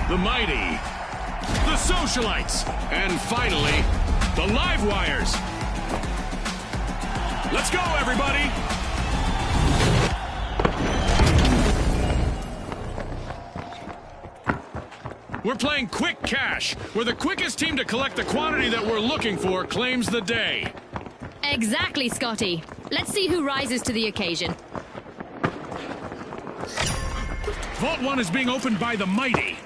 the Mighty, the Socialites, and finally, the Live Wires. Let's go, everybody! We're playing Quick Cash, where the quickest team to collect the quantity that we're looking for claims the day. Exactly, Scotty. Let's see who rises to the occasion. Vault 1 is being opened by the Mighty.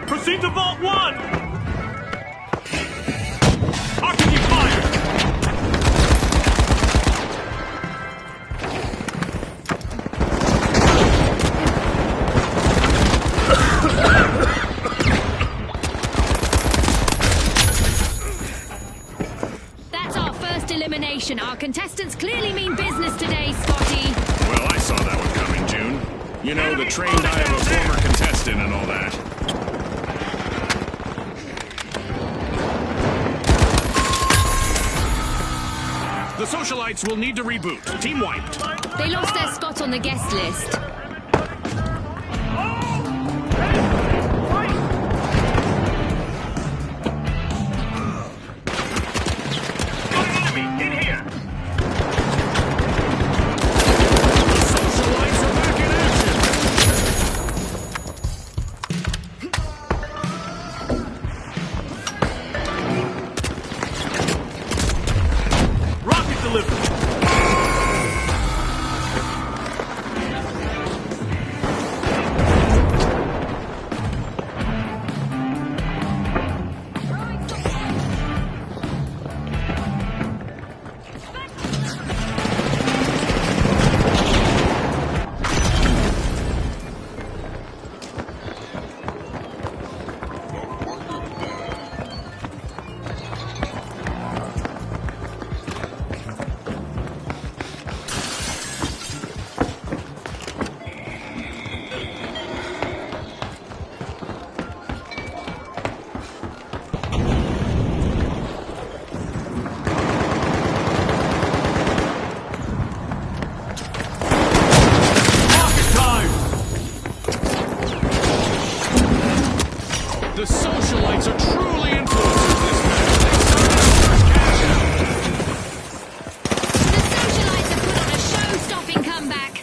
Proceed to Vault 1! Occupy fire! That's our first elimination. Our contestants clearly mean business today, Scotty. Well, I saw that one coming, June. You know, the trained eye of a former contestant and all that. The Socialites will need to reboot. Team wiped. They lost their spot on the guest list. The Socialites are truly influencing this match. They started the first cash out. The Socialites have put on a show-stopping comeback.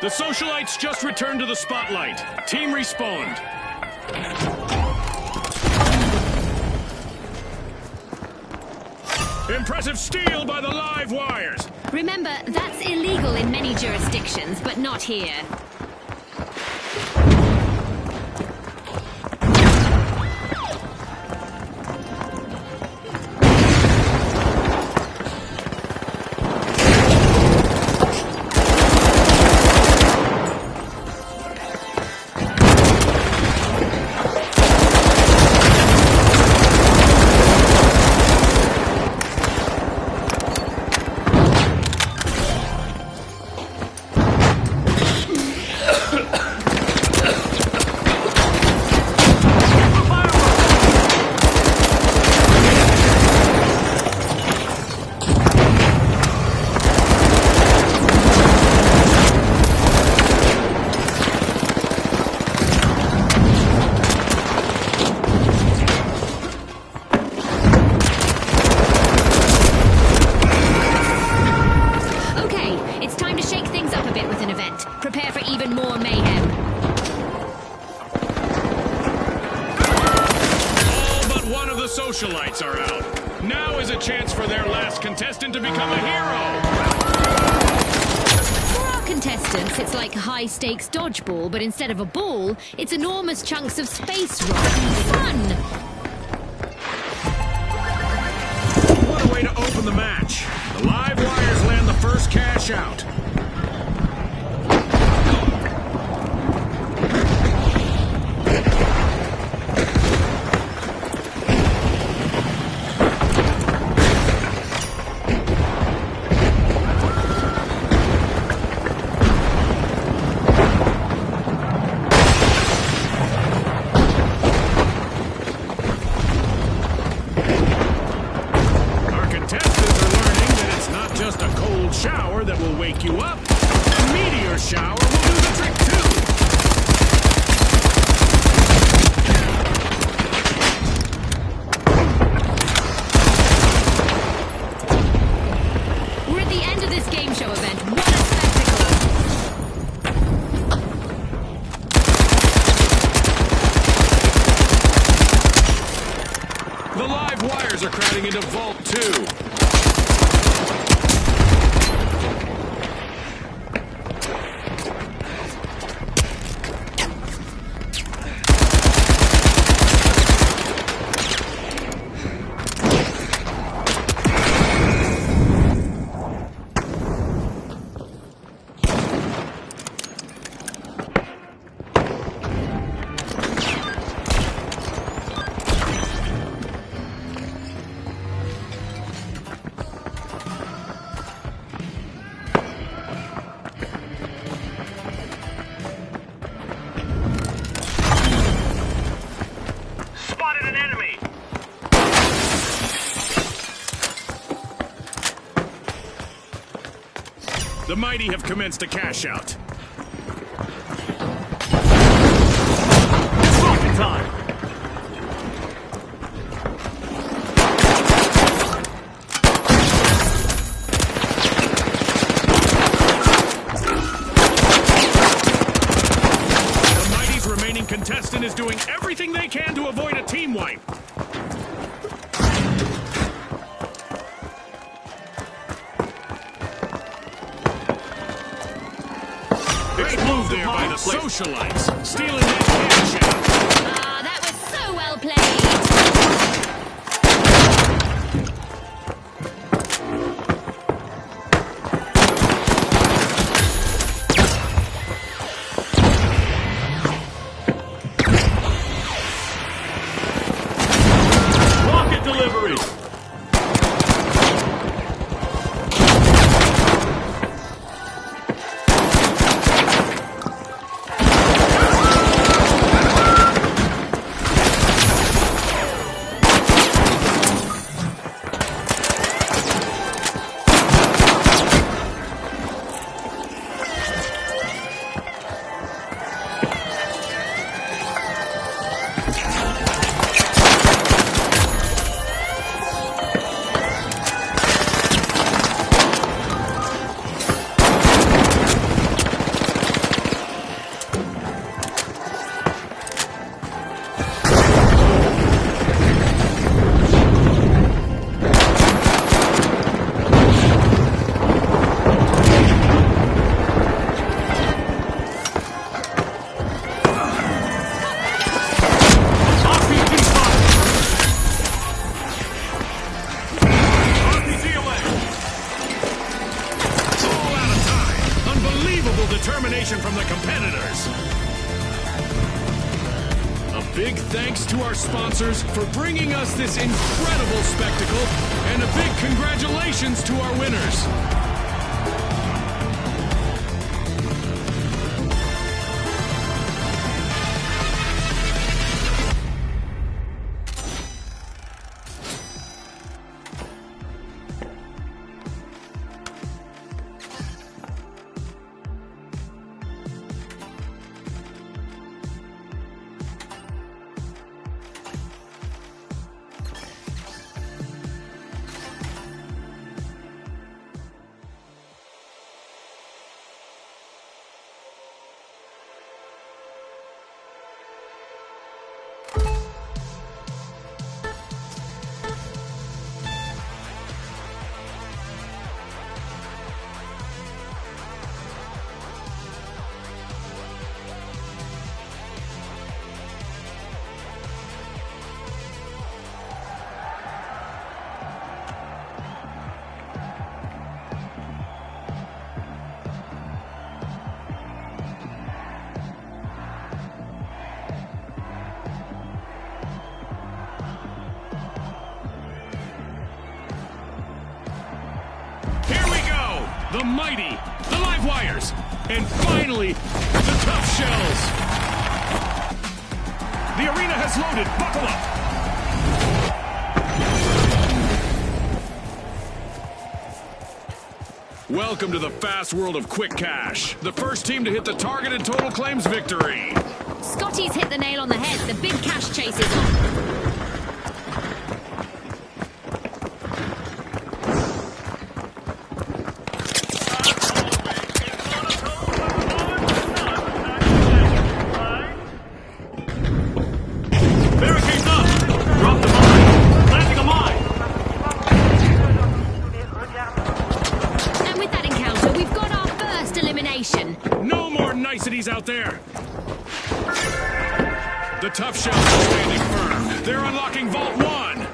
The Socialites just returned to the spotlight. Team respawned. Impressive steal by the Live Wires. Remember, that's illegal in many jurisdictions, but not here. Prepare for even more mayhem. All but one of the Socialites are out. Now is a chance for their last contestant to become a hero. For our contestants, it's like high-stakes dodgeball, but instead of a ball, it's enormous chunks of space rock. Fun! What a way to open the match. The Live Wires land the first cash out. shower will do the trick too. We're at the end of this game show event. What a spectacle! The live wires are crowding into Vault 2. The mighty have commenced a cash out. It's rocket time! The mighty's remaining contestant is doing everything they can to avoid a team wipe. Great move there by the socialites, stealing that cash out. Ah, that was so well played. Rocket delivery! Determination from the competitors. A big thanks to our sponsors for bringing us this incredible spectacle, and a big congratulations to our winners. The mighty, the live wires, and finally, the tough shells. The arena has loaded. Buckle up. Welcome to the fast world of quick cash. The first team to hit the target and total claims victory. Scotty's hit the nail on the head. The big cash chase is on. Barricades up! Drop the mine! Planting a mine! And with that encounter, we've got our first elimination. No more niceties out there. The tough shells are standing firm. They're unlocking Vault 1.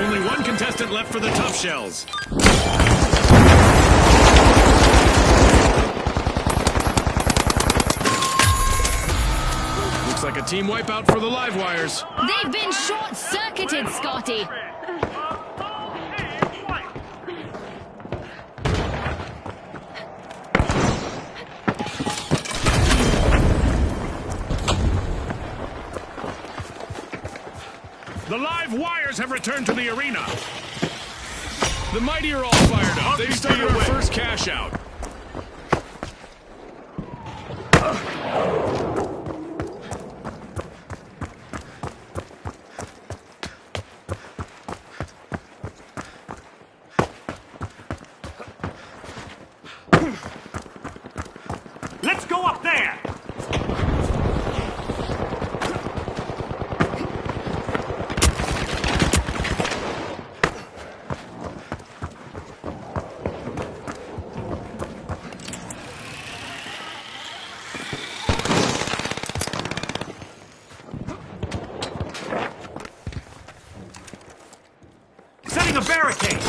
Only one contestant left for the tough shells. Looks like a team wipeout for the live wires. They've been short-circuited, Scotty. The live wires have returned to the arena. The mighty are all fired up. They've started our first cash out. Let's go up there! Setting a barricade!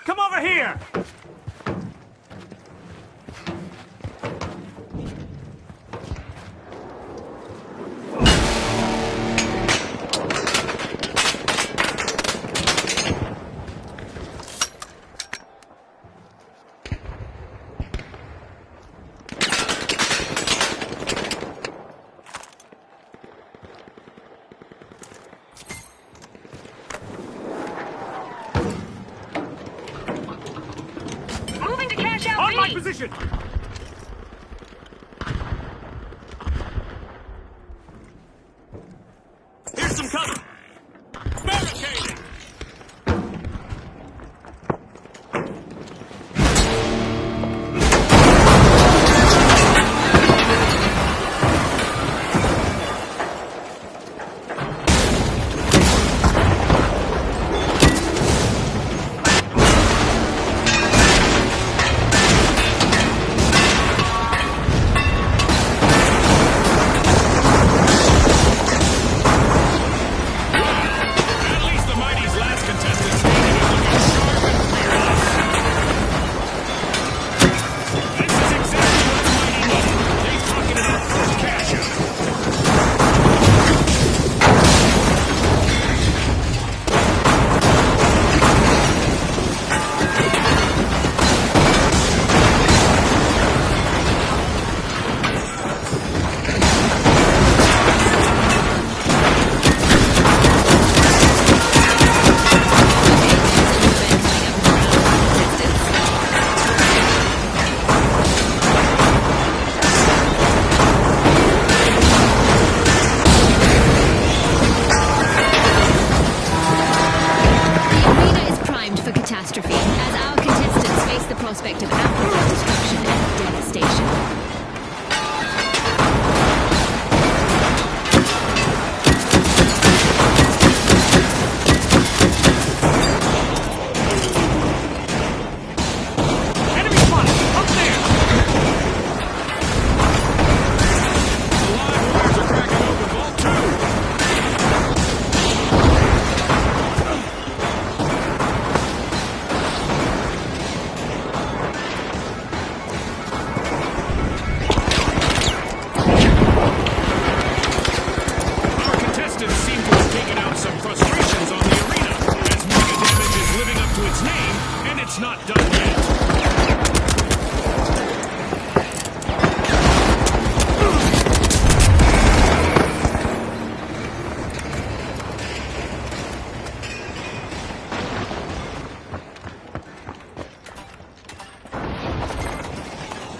Come over here! Moving to cash out On my B. position! Here's some cover! Barricading!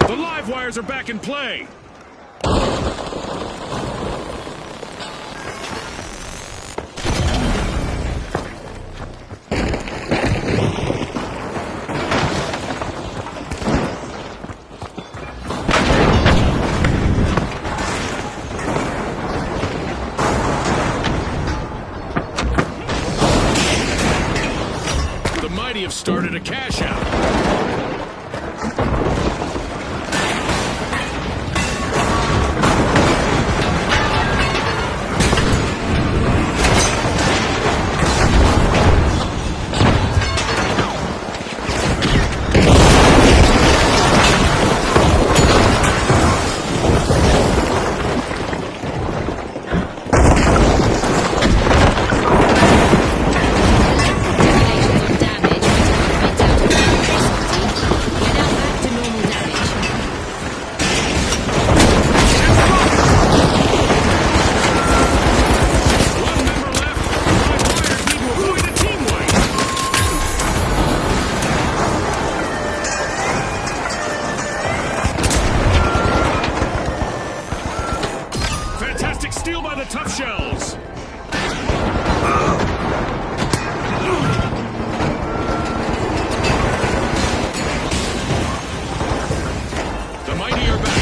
The live wires are back in play. The Mighty have started a cash out. Steal by the Tough Shells. The Mighty are back.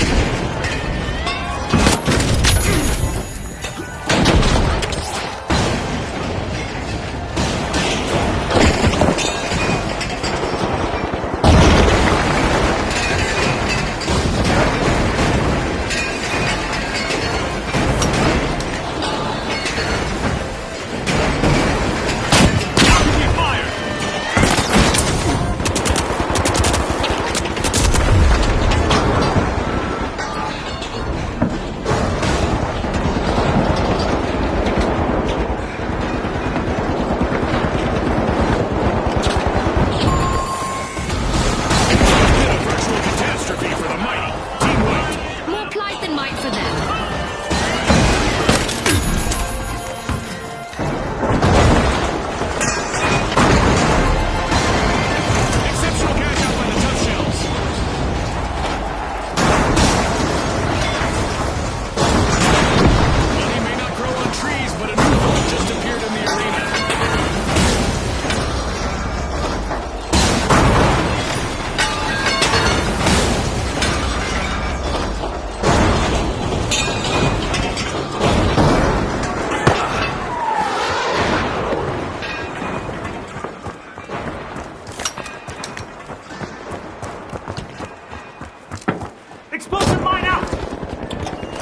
Explosive mine out!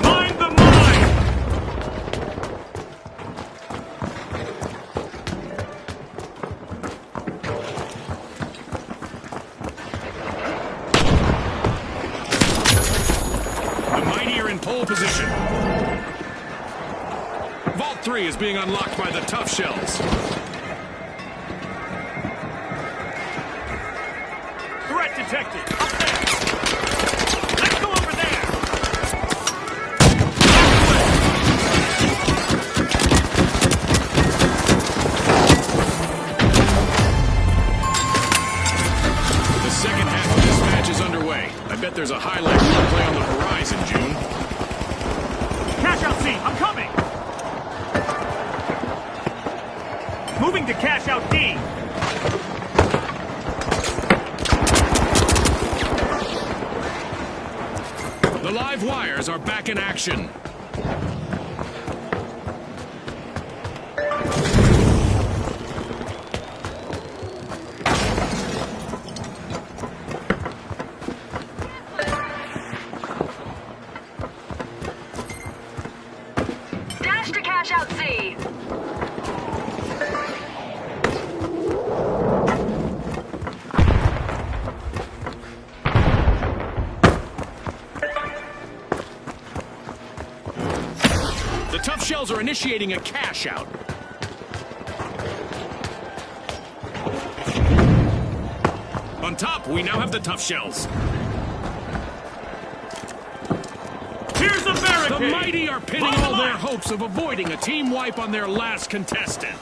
Mine the mine! The Mighty are in pole position. Vault 3 is being unlocked by the Tough Shells. Threat detected! Up there! Let's go over there! The second half of this match is underway. I bet there's a highlight replay on the horizon, June. Cash out C! I'm coming! Moving to cash out D! The live wires are back in action. Dash to cash out Z. The Tough Shells are initiating a cash out. On top, we now have the Tough Shells. Here's a barricade! The Mighty are pinning On the all their line. hopes of avoiding a team wipe on their last contestant.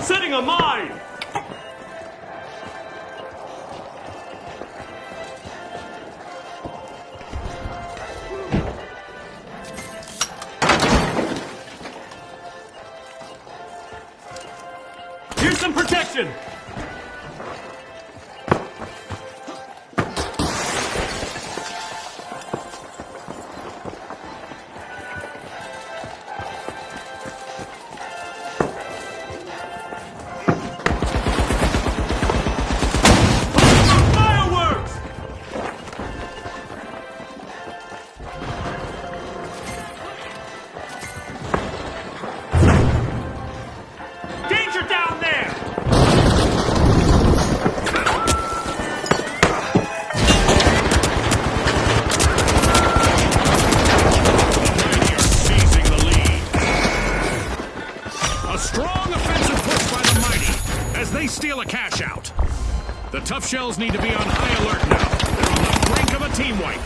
Setting a mine! Here's some protection! Steal a cash out. The Tough Shells need to be on high alert now. They're on the brink of a team wipe.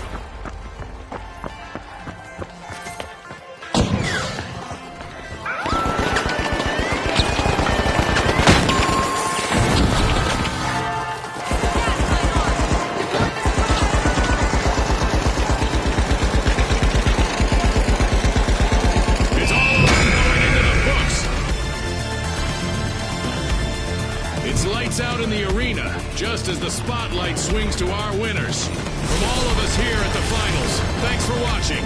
It's all going into the books. It's lights out in the arena, just as the spotlight swings to our winners. From all of us here at the finals, thanks for watching.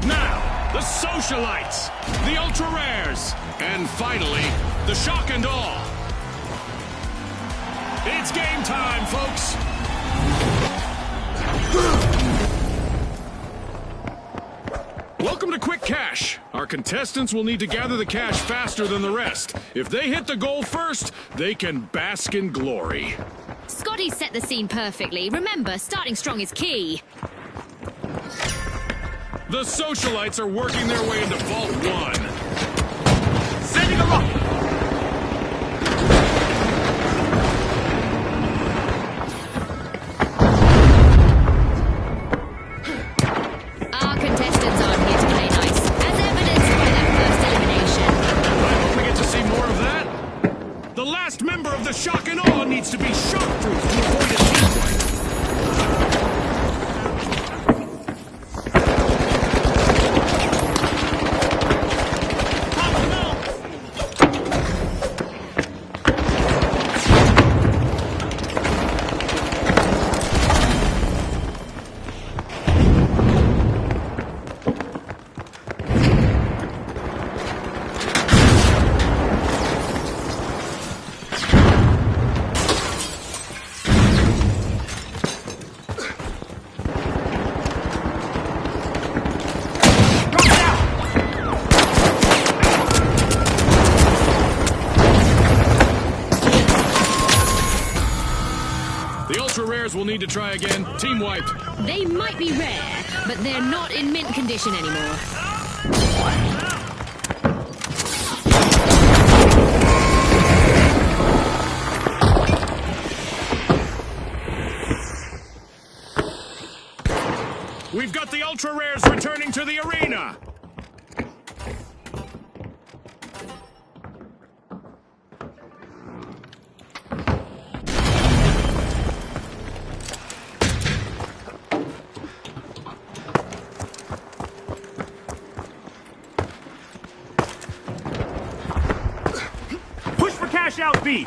Now, the Socialites, the Ultra Rares, and finally, the Shock and Awe. It's game time, folks! Welcome to Quick Cash. Our contestants will need to gather the cash faster than the rest. If they hit the goal first, they can bask in glory. Scotty set the scene perfectly. Remember, starting strong is key. The Socialites are working their way into Vault 1. Sending a rocket! Our contestants aren't here to play nice, as evidenced by that first elimination. I hope we get to see more of that. The last member of the Shock and Awe needs to be shockproof to avoid a team wipe. Will need to try again. Team wiped. They might be rare, but they're not in mint condition anymore. Ultra Rares returning to the arena! Push for cash out B.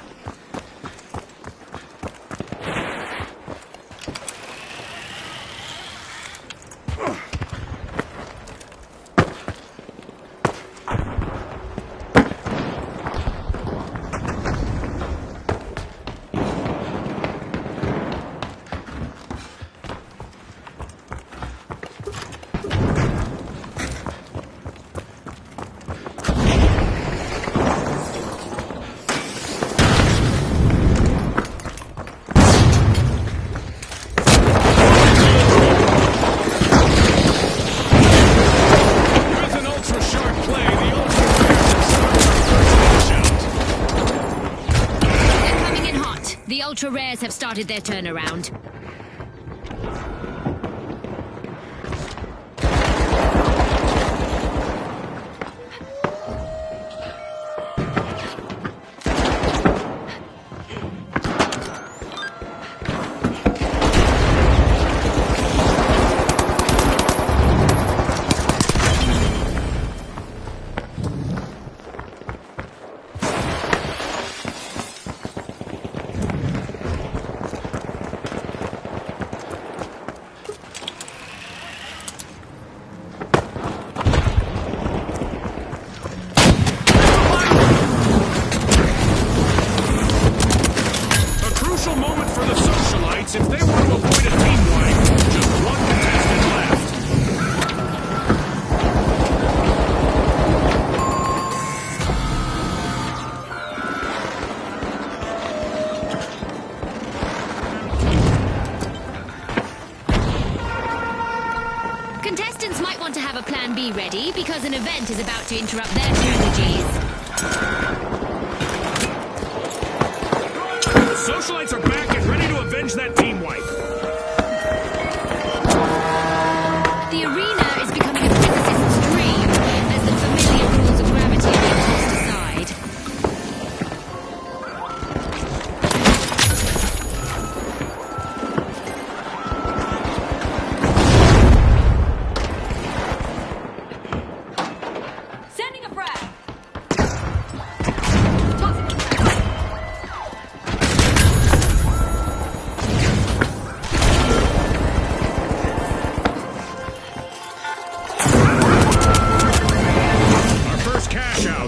Ultra Rares have started their turnaround. If they want to avoid a team wipe, just one contestant left. Contestants might want to have a plan B ready because an event is about to interrupt their strategies. The Socialites are back and ready to avenge that team wipe. The arena is becoming a physicist's dream as the familiar rules of gravity are being tossed aside. Sending a frag.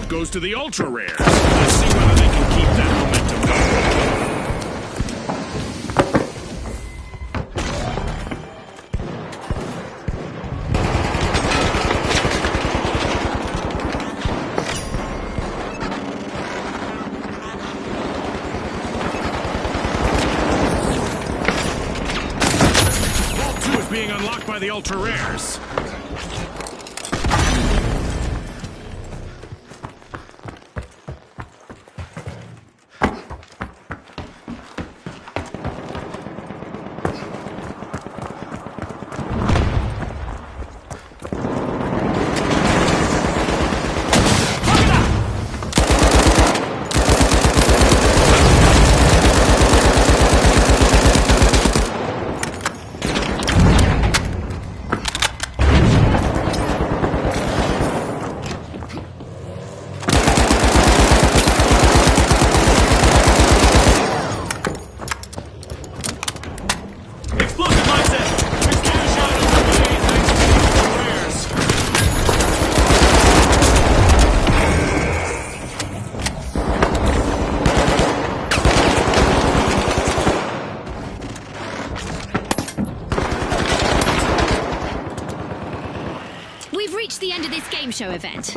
Goes to the Ultra Rare. Let's see whether they can keep that momentum Vault 2 is being unlocked by the Ultra Rares. We've reached the end of this game show event.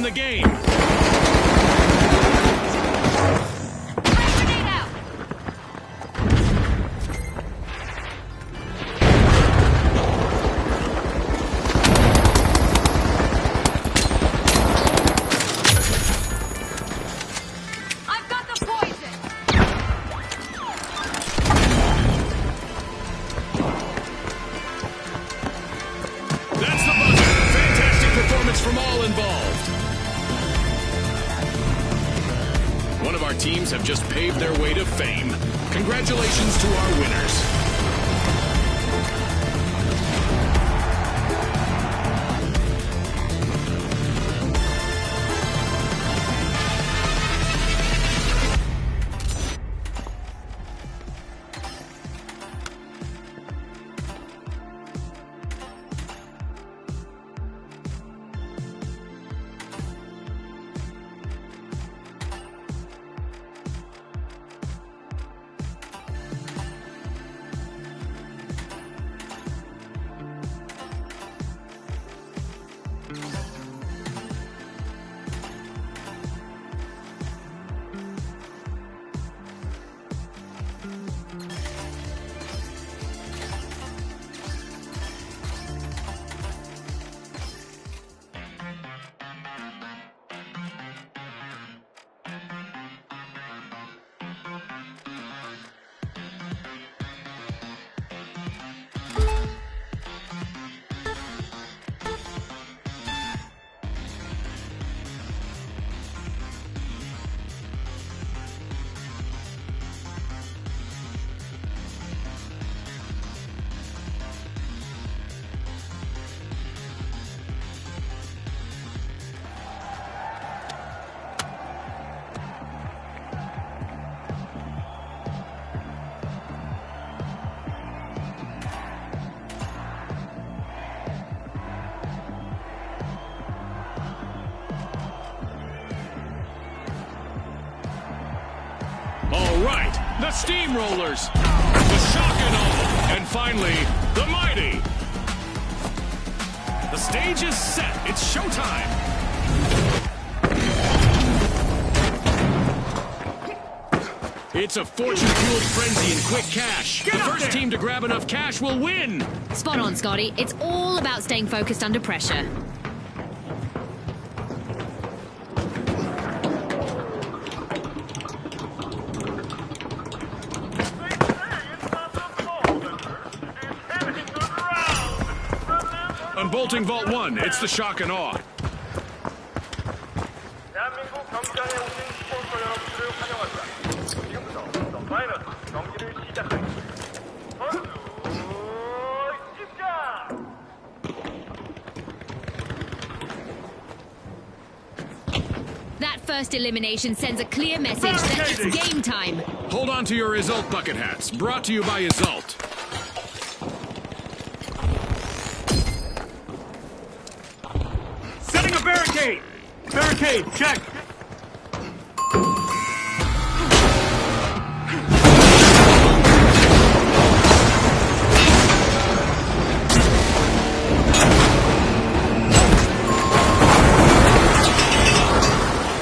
in the game. Grenade out! I've got the poison! That's the buzzer. Fantastic performance from all involved. One of our teams have just paved their way to fame. Congratulations to our winners. All right, the Steamrollers, the Shock and Awe, and finally, the Mighty. The stage is set. It's showtime. It's a fortune-fueled frenzy and quick cash. The first team to grab enough cash will win. Spot on, Scotty. It's all about staying focused under pressure. Unbolting Vault 1, it's the Shock and Awe. 대한민국 경기장에 오신 스포츠 여러분들을 환영합니다. 지금부터 더 파이널 경기를 시작하겠습니다. 선수 입장! That first elimination sends a clear message that it's game time. Hold on to your Result bucket hats. Brought to you by Result. Setting a barricade! Barricade, check!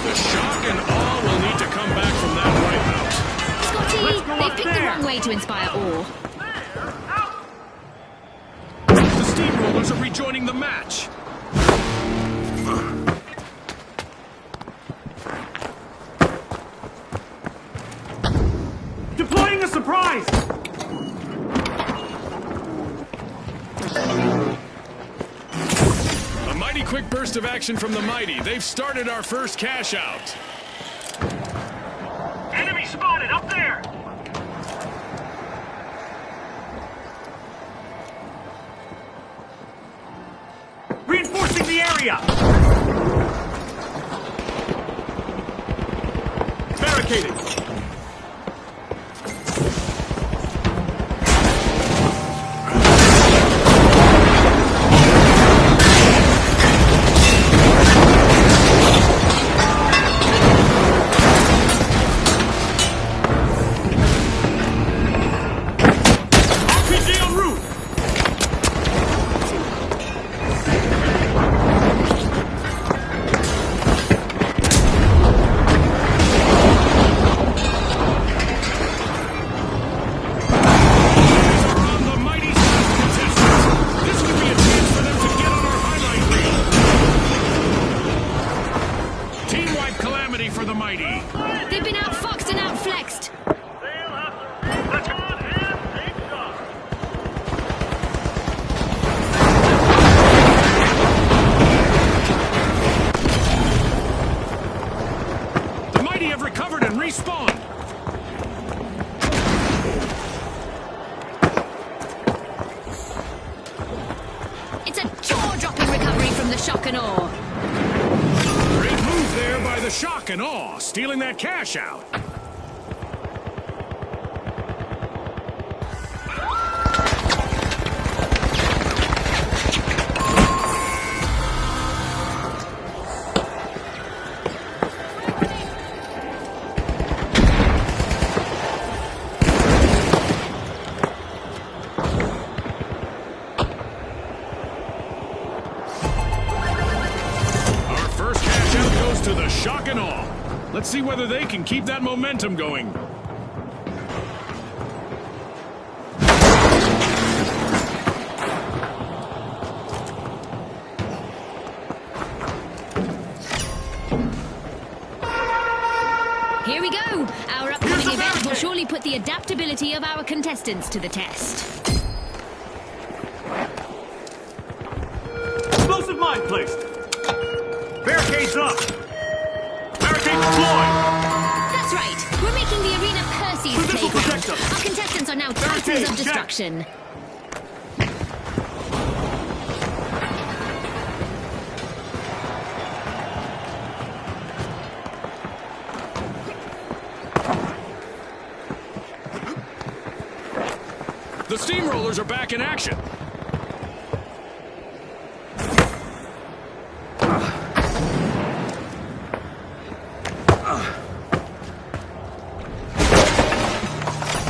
The Shock and Awe will need to come back from that wipeout. Scotty, they've picked the wrong way to inspire awe. The Steamrollers are rejoining the match. Deploying a surprise! A mighty quick burst of action from the Mighty. They've started our first cash out. Enemy spotted up there! Reinforcing the area! Barricaded! RPG en route! brutality for the mighty. They've been outfoxed and outflexed. They'll have to respond and take shots. The mighty have recovered and respawned. It's a jaw-dropping recovery from the shock and awe. Great move there by the shock and awe, stealing that cash out. Our first cash out goes to the shock and awe. Let's see whether they can keep that momentum going. Here we go. Our upcoming event will surely put the adaptability of our contestants to the test. Explosive mine placed. Barricades up. Barricade deployed. That's right. We're making the arena Percy's This will protect playground. us. Our contestants are now Barricade, titans of check. destruction. The steamrollers are back in action.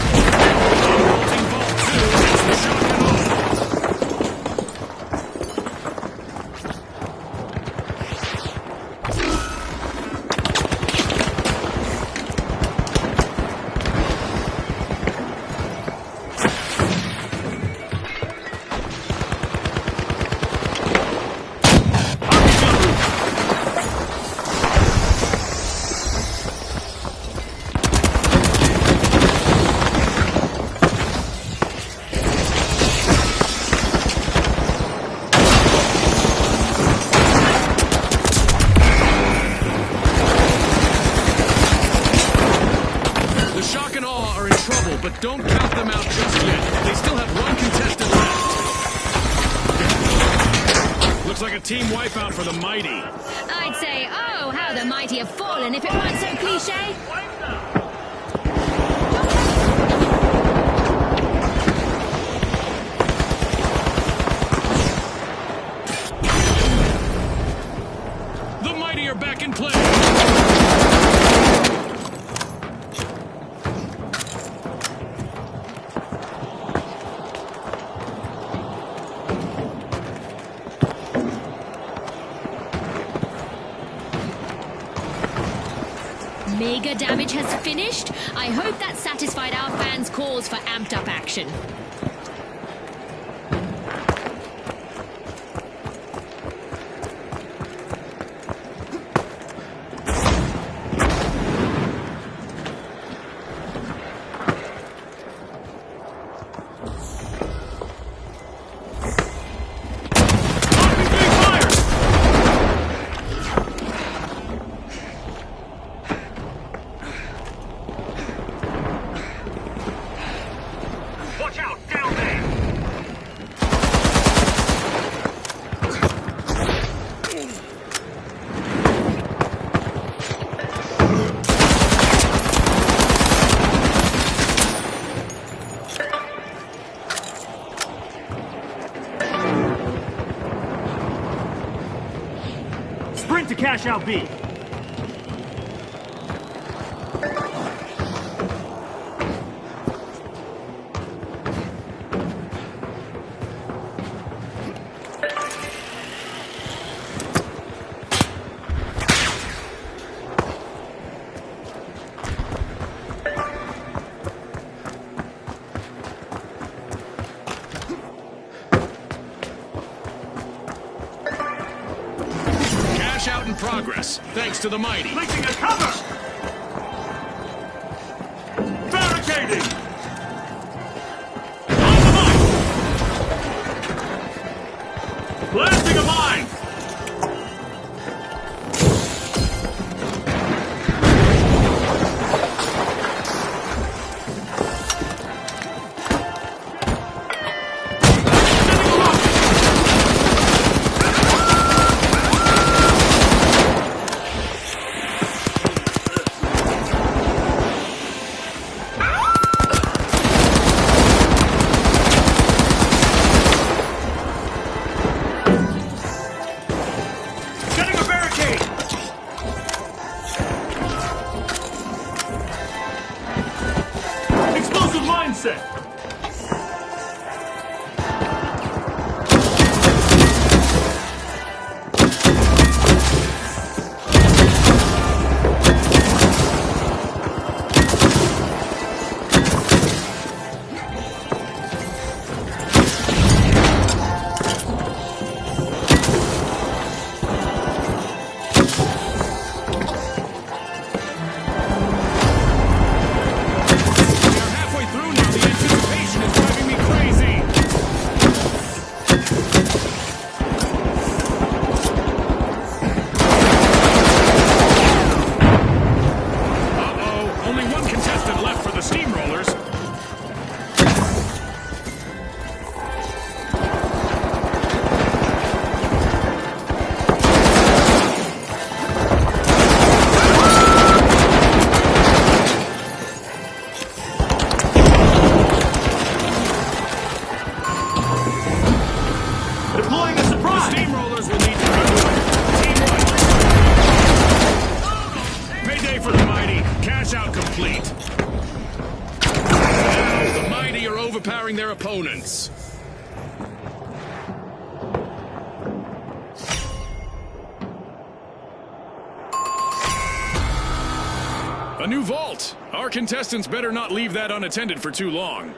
Vaulting vault 2 against the shock and awe. The shock and awe are in trouble, but don't count them out just yet. They still have one contestant left. Looks like a team wipeout for the mighty. I'd say, oh, how the mighty have fallen if it weren't so cliche. The mighty are back in play. Mega damage has finished. I hope that satisfied our fans' calls for amped up action. Watch out, down there. Sprint to cash out B. progress, thanks to the mighty. Placing a cover! Barricading! On the mine! Blasting a mine! Mindset! Overpowering their opponents. A new vault. Our contestants better not leave that unattended for too long.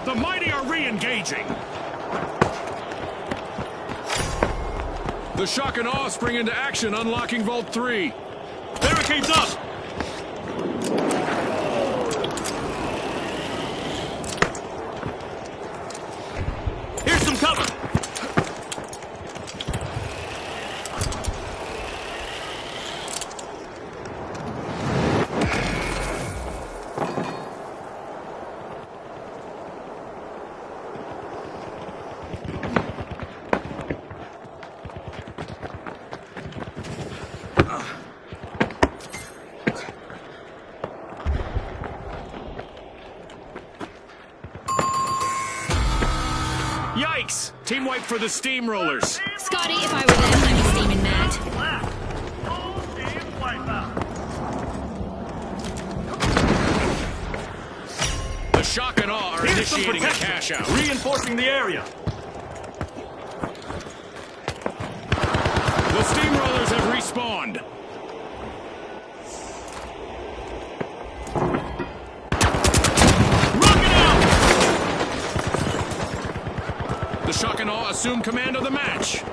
The mighty are re-engaging. The shock and awe spring into action, unlocking Vault 3. Barricades up! Here's some cover! Yikes! Team wipe for the Steamrollers. Scotty, if I were them, I'd be steaming mad. Full team wipeout. The shock and awe are Here's some initiating a protection, cash out. reinforcing the area. The Steamrollers have respawned. The shock and awe assume command of the match.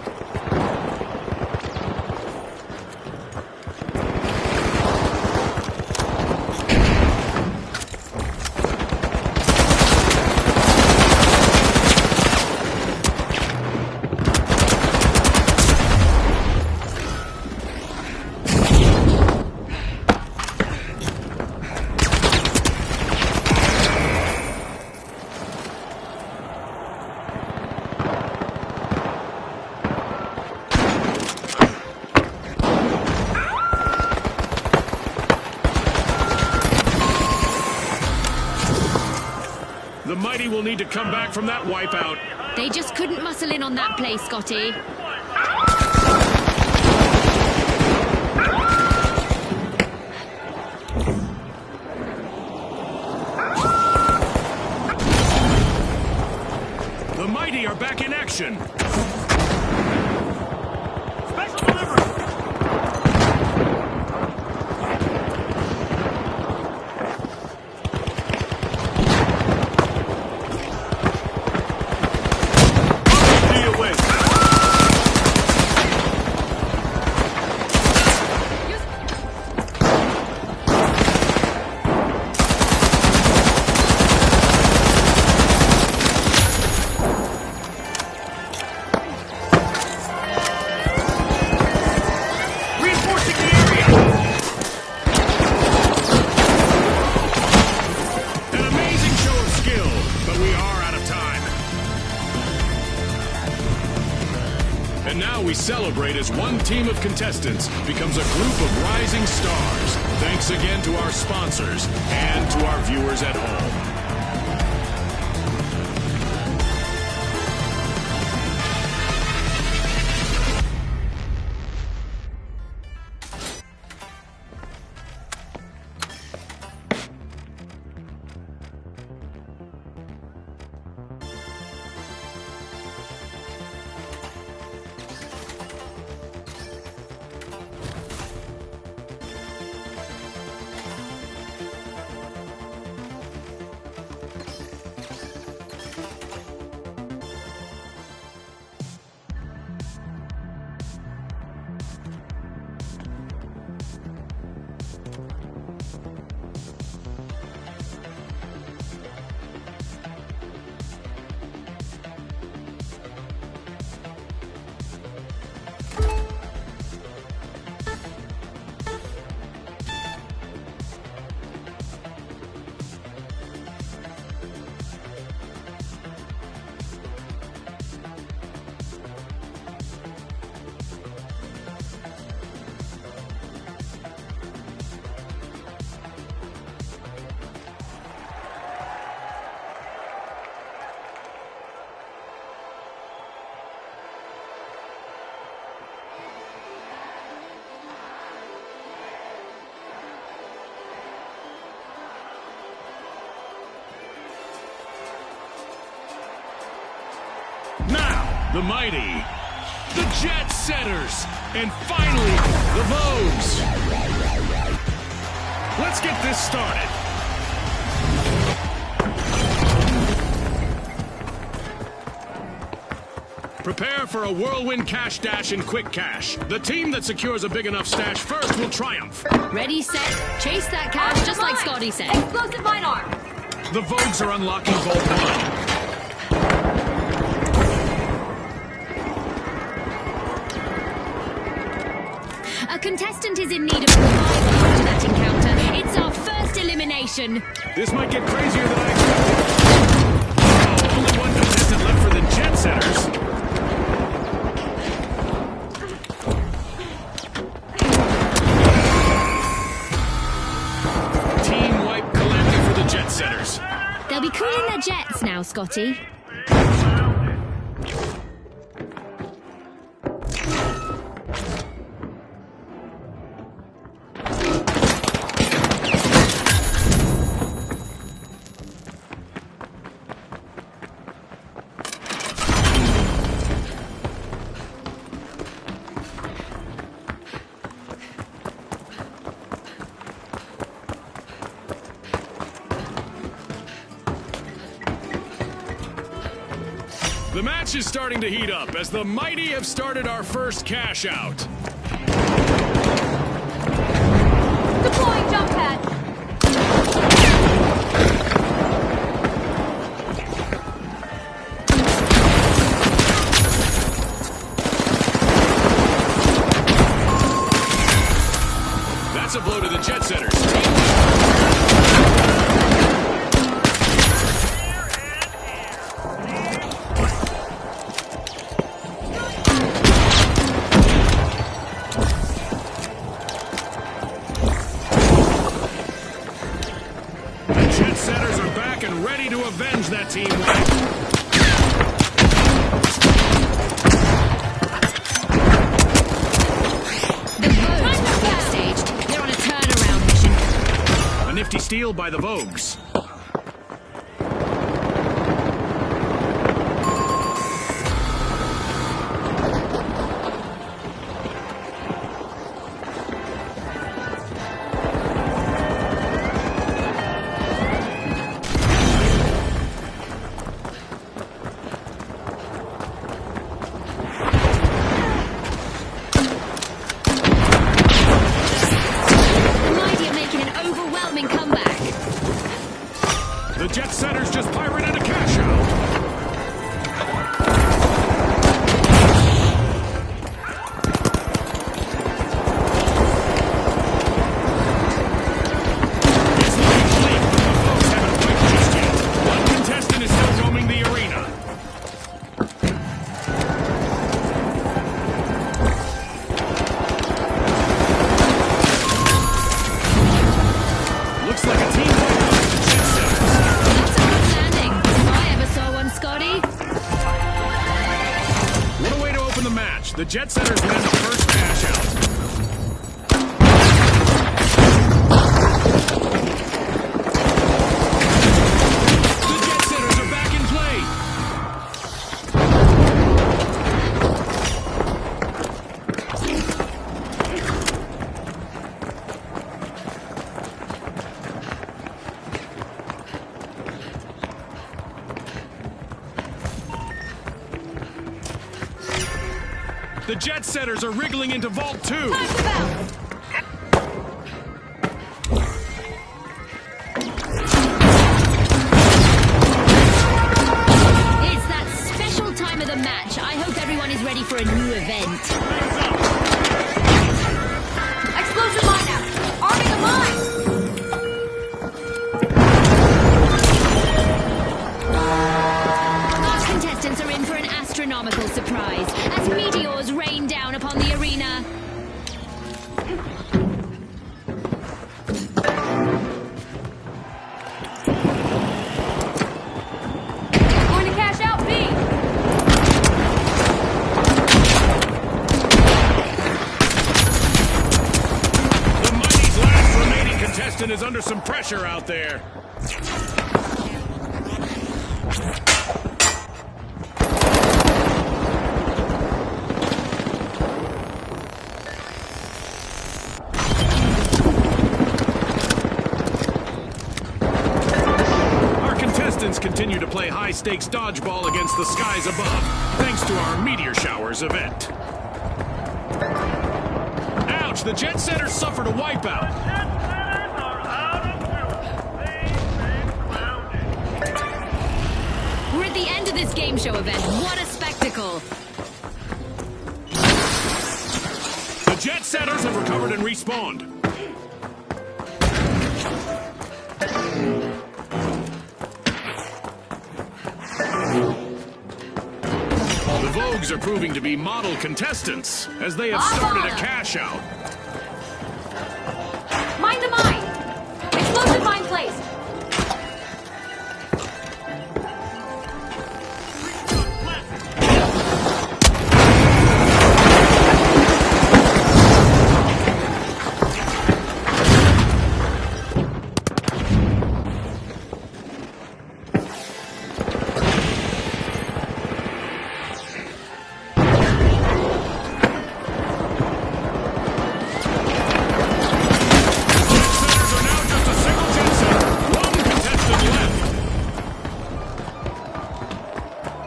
The mighty will need to come back from that wipeout. They just couldn't muscle in on that play, Scotty. The mighty are back in action. Special delivery! Away. And now we celebrate as one team of contestants becomes a group of rising stars. Thanks again to our sponsors and to our viewers at home. Now, the mighty, the Jet Setters, and finally, the Vogues. Let's get this started. Prepare for a whirlwind cash dash and quick cash. The team that secures a big enough stash first will triumph. Ready, set, chase that cash, just like Scotty said. Explosive mine arm. The Vogues are unlocking Vault 1. A contestant is in need of revival after that encounter. It's our first elimination. This might get crazier than I expected. Oh, only one contestant left for the Jet Setters. Team wipe calamity for the Jet Setters. They'll be cooling their jets now, Scotty. The match is starting to heat up as the mighty have started our first cash out. Deploying jump pad. That's a blow to the Jet Setters. Setters are back and ready to avenge that team wipe. The Vogues won't get staged. They're on a turnaround mission. A nifty steal by the Vogues. The mighty are making an overwhelming comeback. Jet Setters win the first cash out. The Jet Setters are back in play. The Jet Setters are wriggling into Vault 2. Time to bounce. It's that special time of the match. I hope everyone is ready for a new event. Explosive mine out. Arming the mine. Our contestants are in for an astronomical surprise as meteors rain down upon the arena. Going to cash out B. The Mighty's last remaining contestant is under some pressure out there. Our contestants continue to play high-stakes dodgeball against the skies above, thanks to our Meteor Showers event. Ouch! The Jet Setters suffered a wipeout. Jet Setters are out of fuel. They've been grounded. We're at the end of this game show event. What a spectacle! The Jet Setters have recovered and respawned. The Vogues are proving to be model contestants, as they have started a cash out. Mine the mine. Explosive mine placed.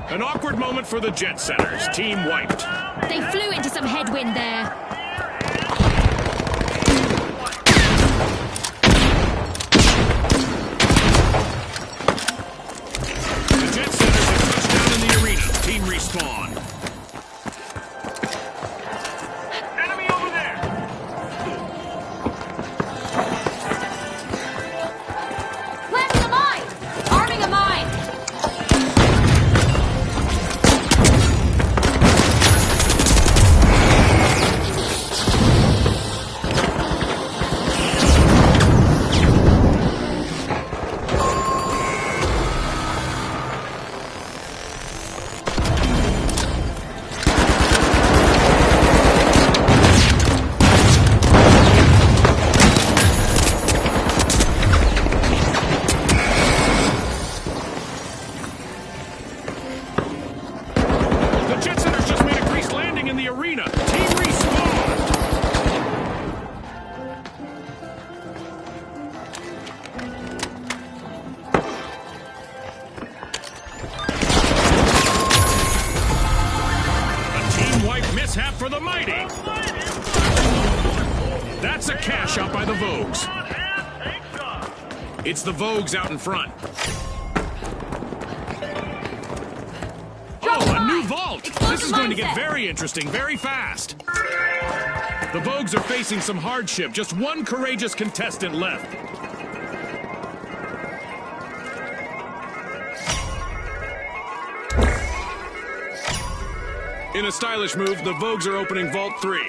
An awkward moment for the Jet Setters. Team wiped. They flew into some headwind there. The Jet Setters have touched down in the arena. Team respawn. Enemy over there. Planting a mine. Arming a mine. The Jet Setters just made a greased landing in the arena. Team respawn. A team wipe mishap for the Mighty. That's a cash out by the Vogues. And takes off. It's the Vogues out in front. Oh, a new vault! This is going to get very interesting very fast. The Vogues are facing some hardship. Just one courageous contestant left. In a stylish move, the Vogues are opening Vault 3.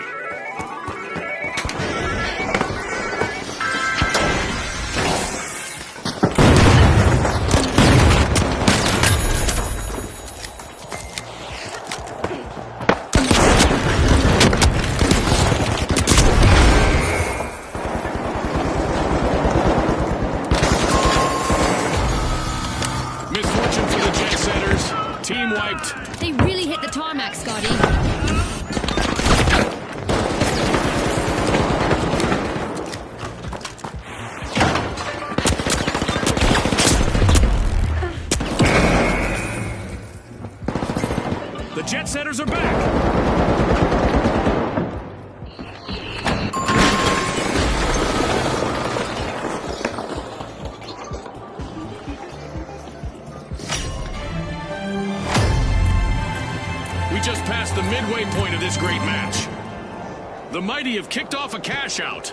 point of this great match. The Mighty have kicked off a cash out.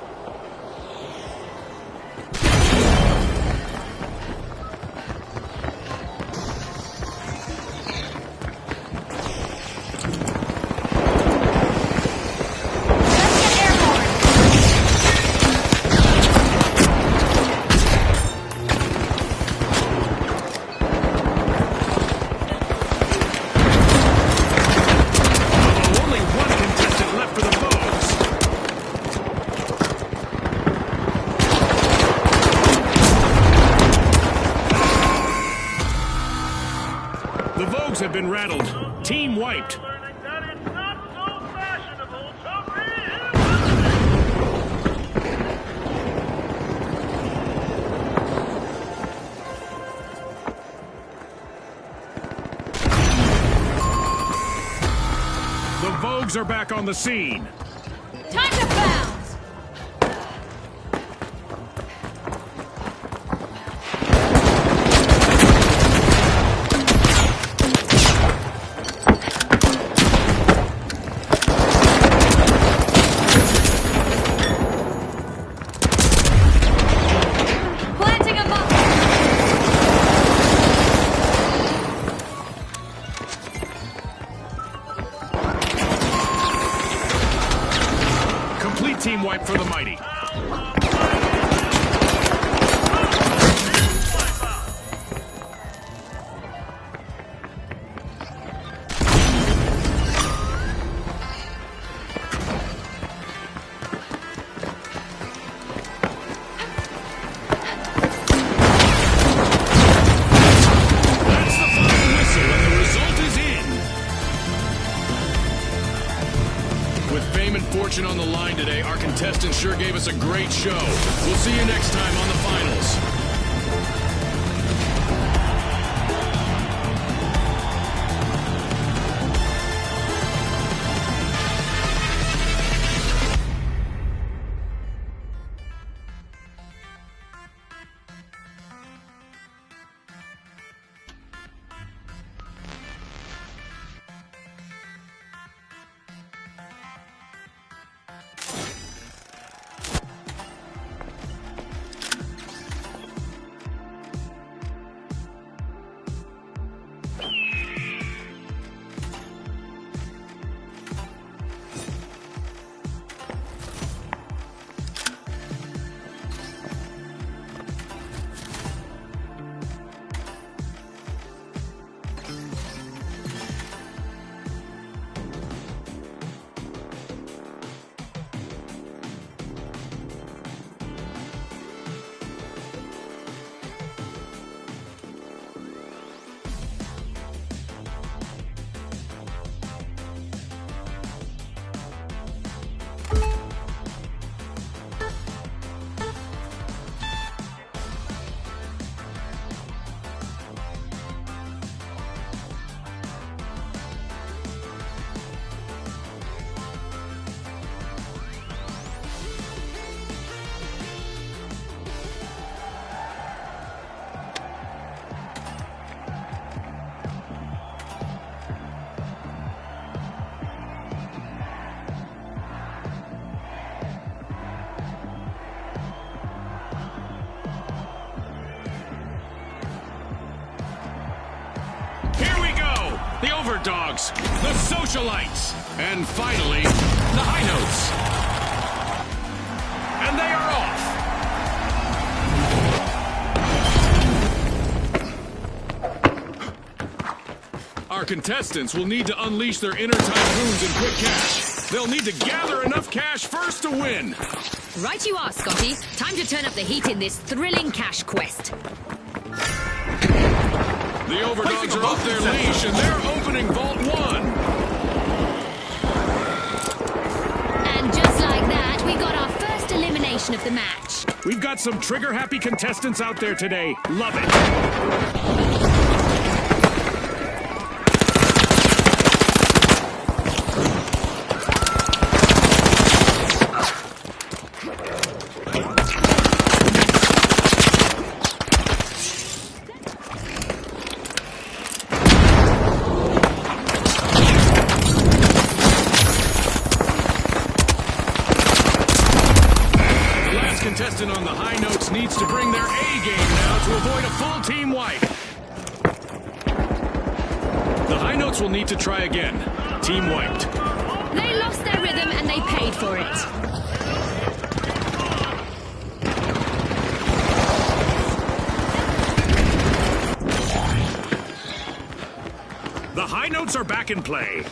Have been rattled. Team wiped. Learning that it's not so fashionable to The Vogues are back on the scene. Time to bounce! Planting a bomb! Complete team wipe for the Mighty. That's the final whistle, and the result is in. With fame and fortune on the line today, our contestants sure gave us a great show. We'll see you next time on the finals. The Overdogs, the Socialites, and finally, the High Notes. And they are off. Our contestants will need to unleash their inner typhoons in quick cash. They'll need to gather enough cash first to win. Right you are, Scotty. Time to turn up the heat in this thrilling cash quest. The Overdogs are off their leash, and they're opening Vault 1. And just like that, we got our first elimination of the match. We've got some trigger-happy contestants out there today. Love it. contestant on the high notes needs to bring their A game now to avoid a full team wipe. The high notes will need to try again. Team wiped. They lost their rhythm and they paid for it. The high notes are back in play.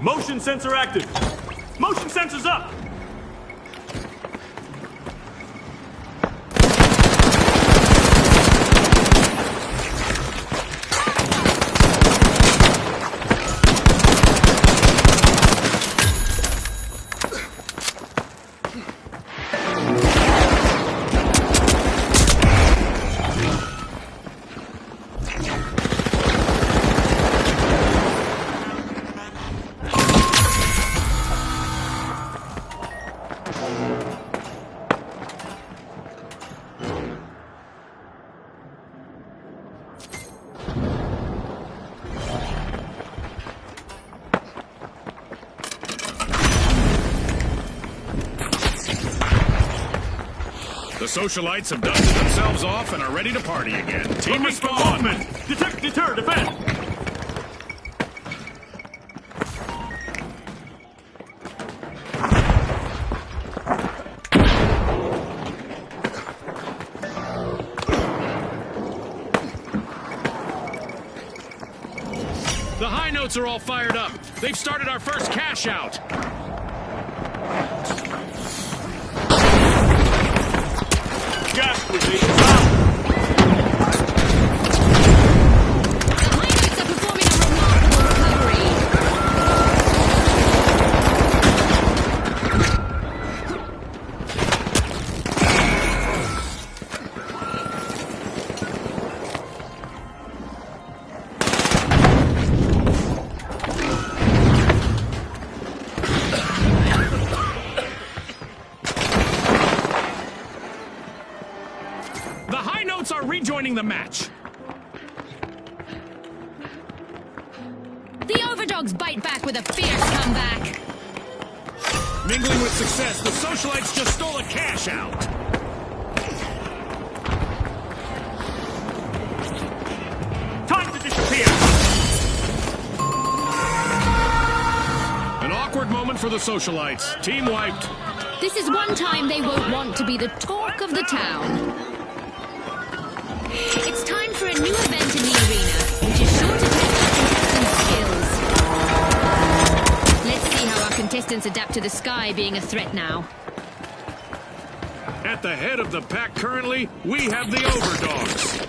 Motion sensor active. Motion sensors up. The socialites have dusted themselves off and are ready to party again. Team respond! Detect, deter, defend! The high notes are all fired up. They've started our first cash out. Gas grenade out! The high notes are performing a remarkable recovery. The high notes are rejoining the match. The overdogs bite back with a fierce comeback. Mingling with success, the socialites just stole a cash out. Time to disappear! An awkward moment for the socialites. Team wiped. This is one time they won't want to be the talk of the town. It's time for a new event in the arena, which is sure to test our contestants' skills. Let's see how our contestants adapt to the sky being a threat now. At the head of the pack currently, we have the overdogs.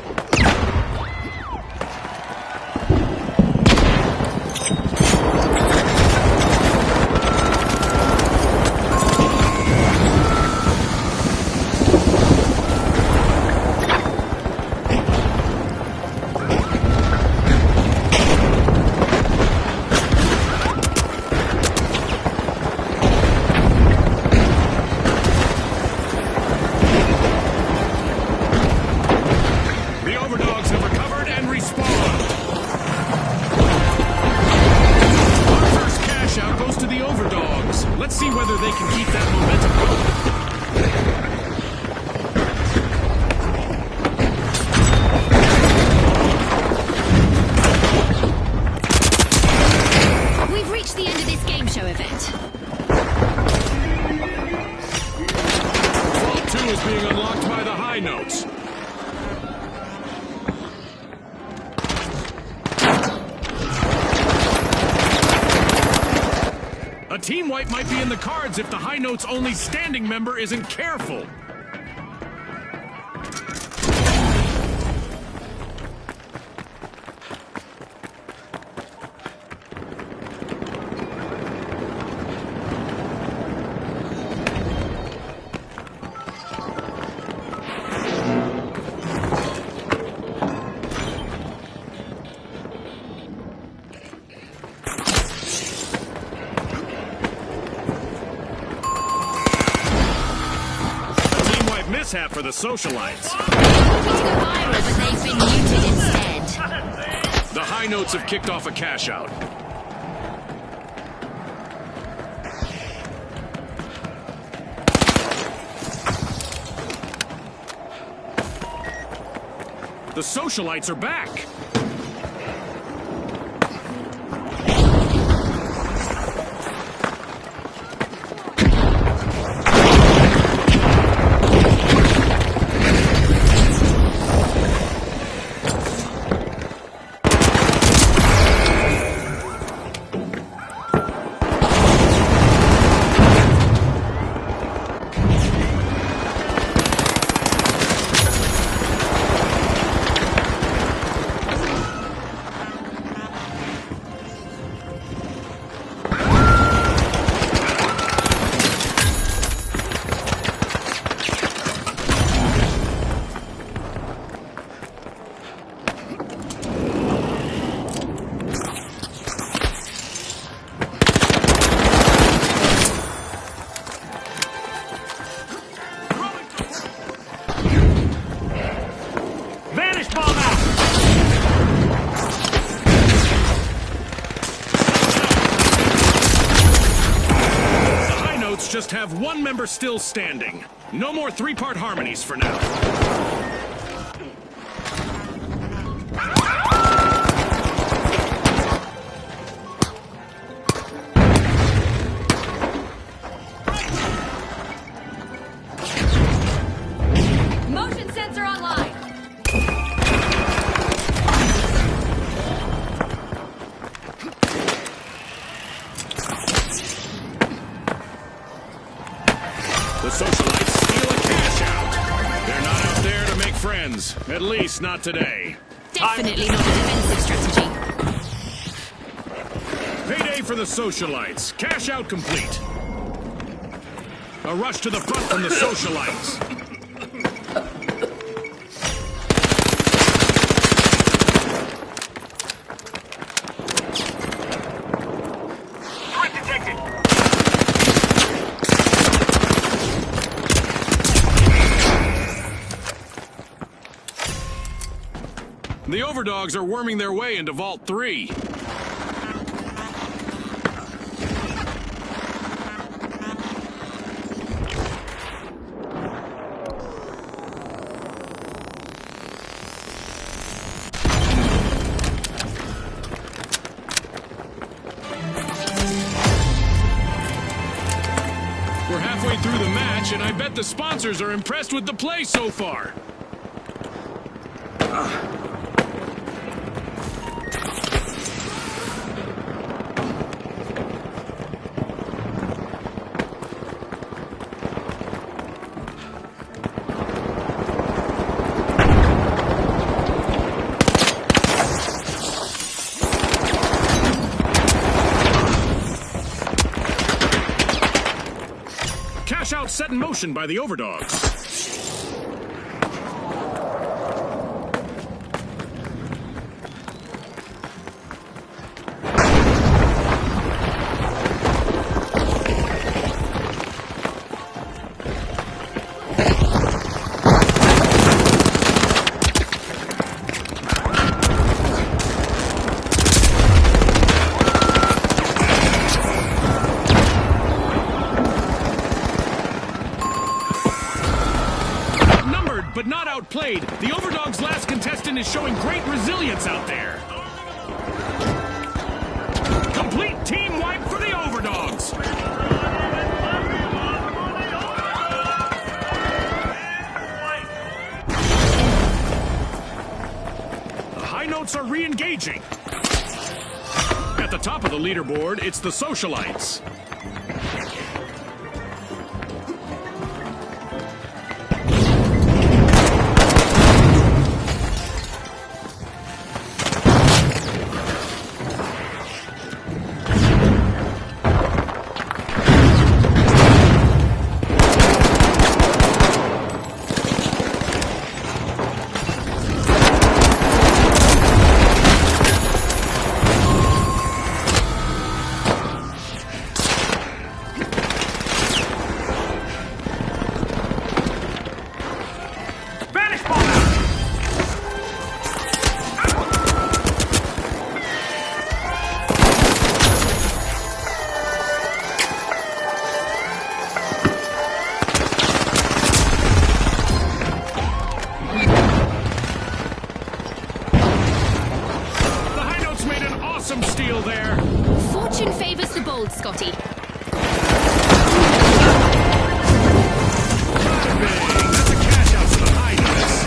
The overdogs have recovered and respawned. Our first cash out goes to the overdogs. Let's see whether they can keep that momentum going. We've reached the end of this game show event. Vault 2 is being unlocked by the high notes. A team wipe might be in the cards if the high notes' only standing member isn't careful. for the socialites. Hoping to go viral, but they've been muted instead. The high notes have kicked off a cash out. The socialites are back. Just have one member still standing. No more three-part harmonies for now. Motion sensor online. The socialites steal a cash out. They're not out there to make friends. At least not today. Definitely not a defensive strategy. Payday for the socialites. Cash out complete. A rush to the front from the socialites. Threat detected. The overdogs are worming their way into Vault 3. We're halfway through the match, and I bet the sponsors are impressed with the play so far. Cash out set in motion by the overdogs. But not outplayed. The Overdog's last contestant is showing great resilience out there. Complete team wipe for the Overdogs. The high notes are re-engaging. At the top of the leaderboard, it's the socialites. Spanish bomb out! The High Notes made an awesome steal there. Fortune favors the bold, Scotty. Bang! That's a cash out for the High Notes.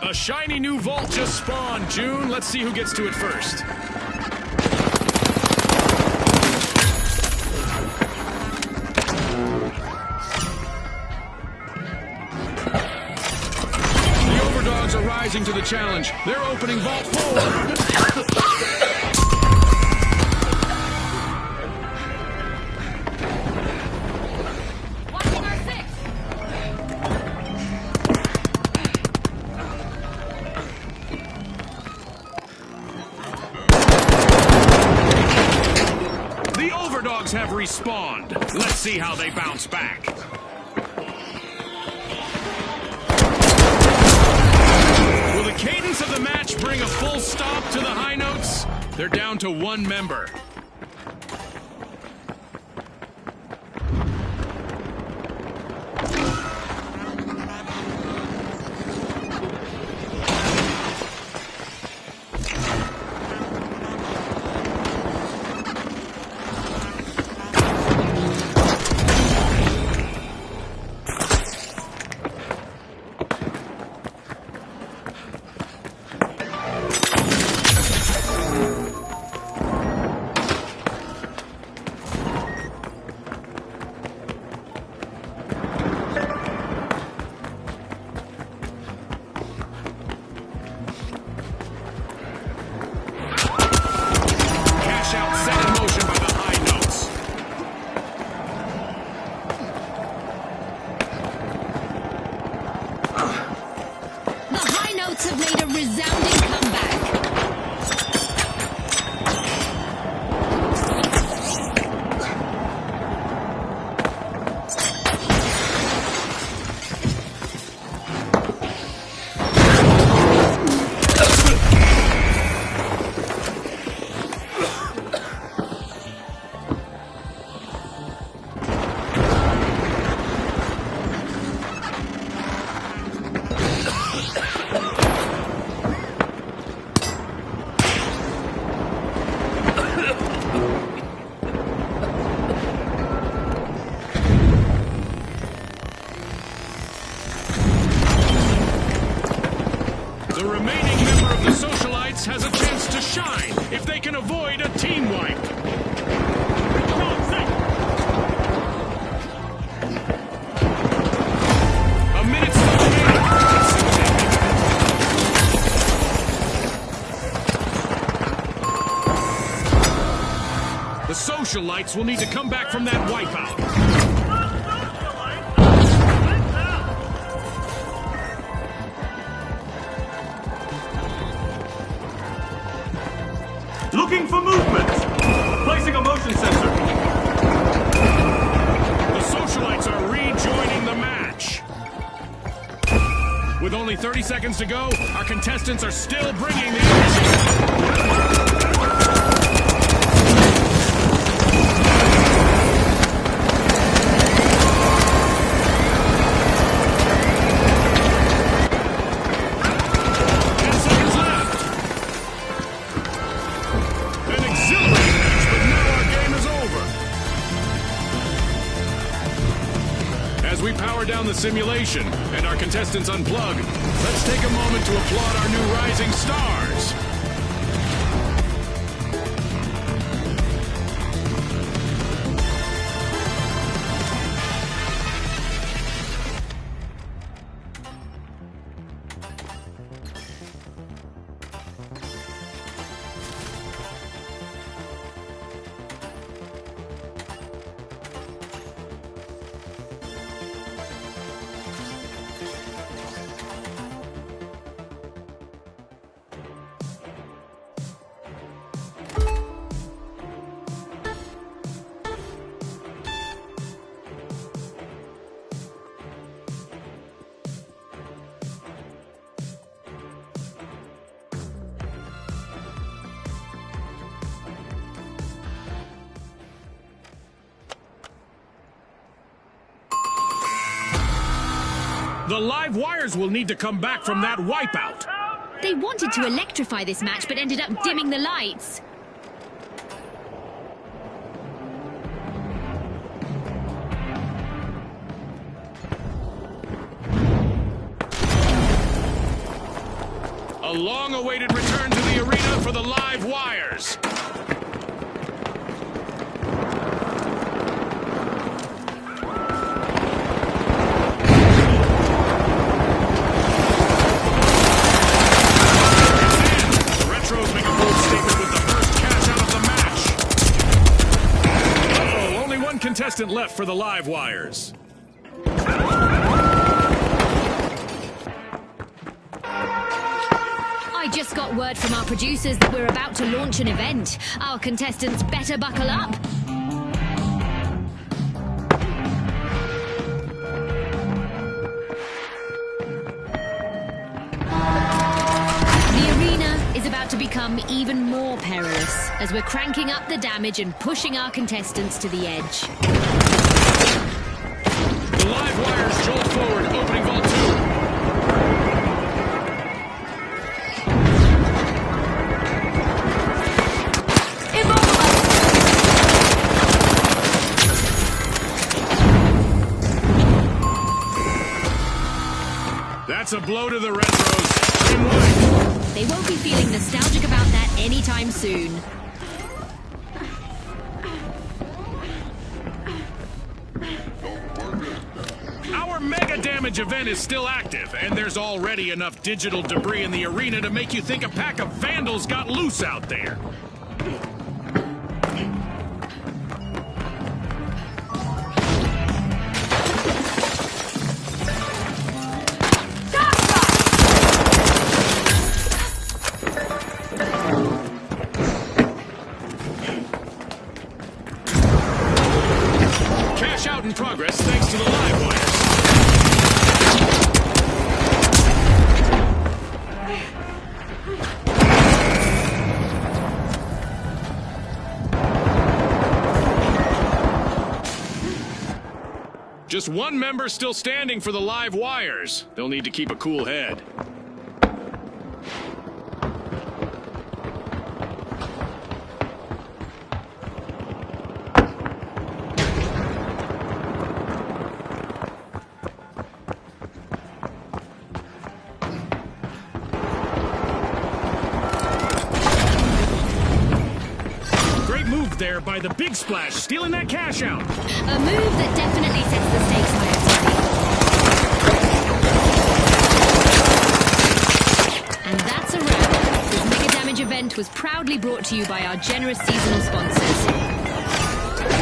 A shiny new vault just spawned, June. Let's see who gets to it first. The Overdogs are rising to the challenge. They're opening Vault 4. Watching our 6. The Overdogs have respawned. Let's see how they bounce back. Will the cadence of the match bring a full stop to the High Notes? They're down to one member. Cash out set in motion by the High Notes. The High Notes have made a resounding comeback. The remaining member of the Socialites has a chance to shine if they can avoid a team wipe. Come on, Zach! A minute still remaining. Let's see what they can do. The Socialites will need to come back from that wipeout. Looking for movement! Placing a motion sensor. The Socialites are rejoining the match. With only 30 seconds to go, our contestants are still bringing the energy. As we power down the simulation and our contestants unplug, let's take a moment to applaud our new rising stars. The live wires will need to come back from that wipeout. They wanted to electrify this match, but ended up dimming the lights. A long-awaited return to the arena for the live wires. Contestant left for the live wires. I just got word from our producers that we're about to launch an event. Our contestants better buckle up. The arena is about to become even more perilous as we're cranking up the damage and pushing our contestants to the edge. The live wires jolt forward, opening vault 2. That's a blow to the retros. In white. They won't be feeling nostalgic about that anytime soon. Our mega damage event is still active, and there's already enough digital debris in the arena to make you think a pack of vandals got loose out there. Cash out in progress thanks to the live wires. Just one member still standing for the live wires. They'll need to keep a cool head. Great move there by the Big Splash, stealing that cash out. A move that definitely sets the stakes higher. And that's a wrap. This Mega Damage event was proudly brought to you by our generous seasonal sponsors.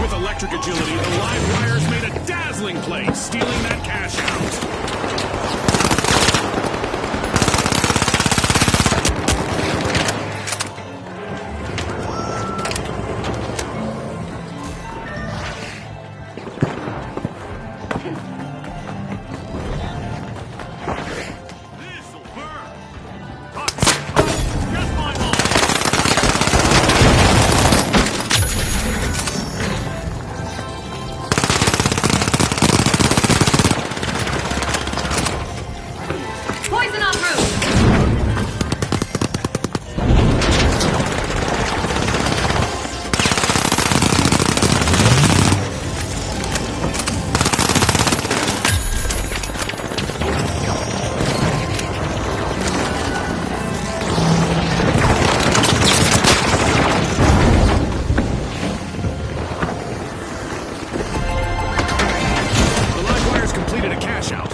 With electric agility, the live wires made a dazzling play, stealing that cash out. Poison en route! The live wires completed a cash out.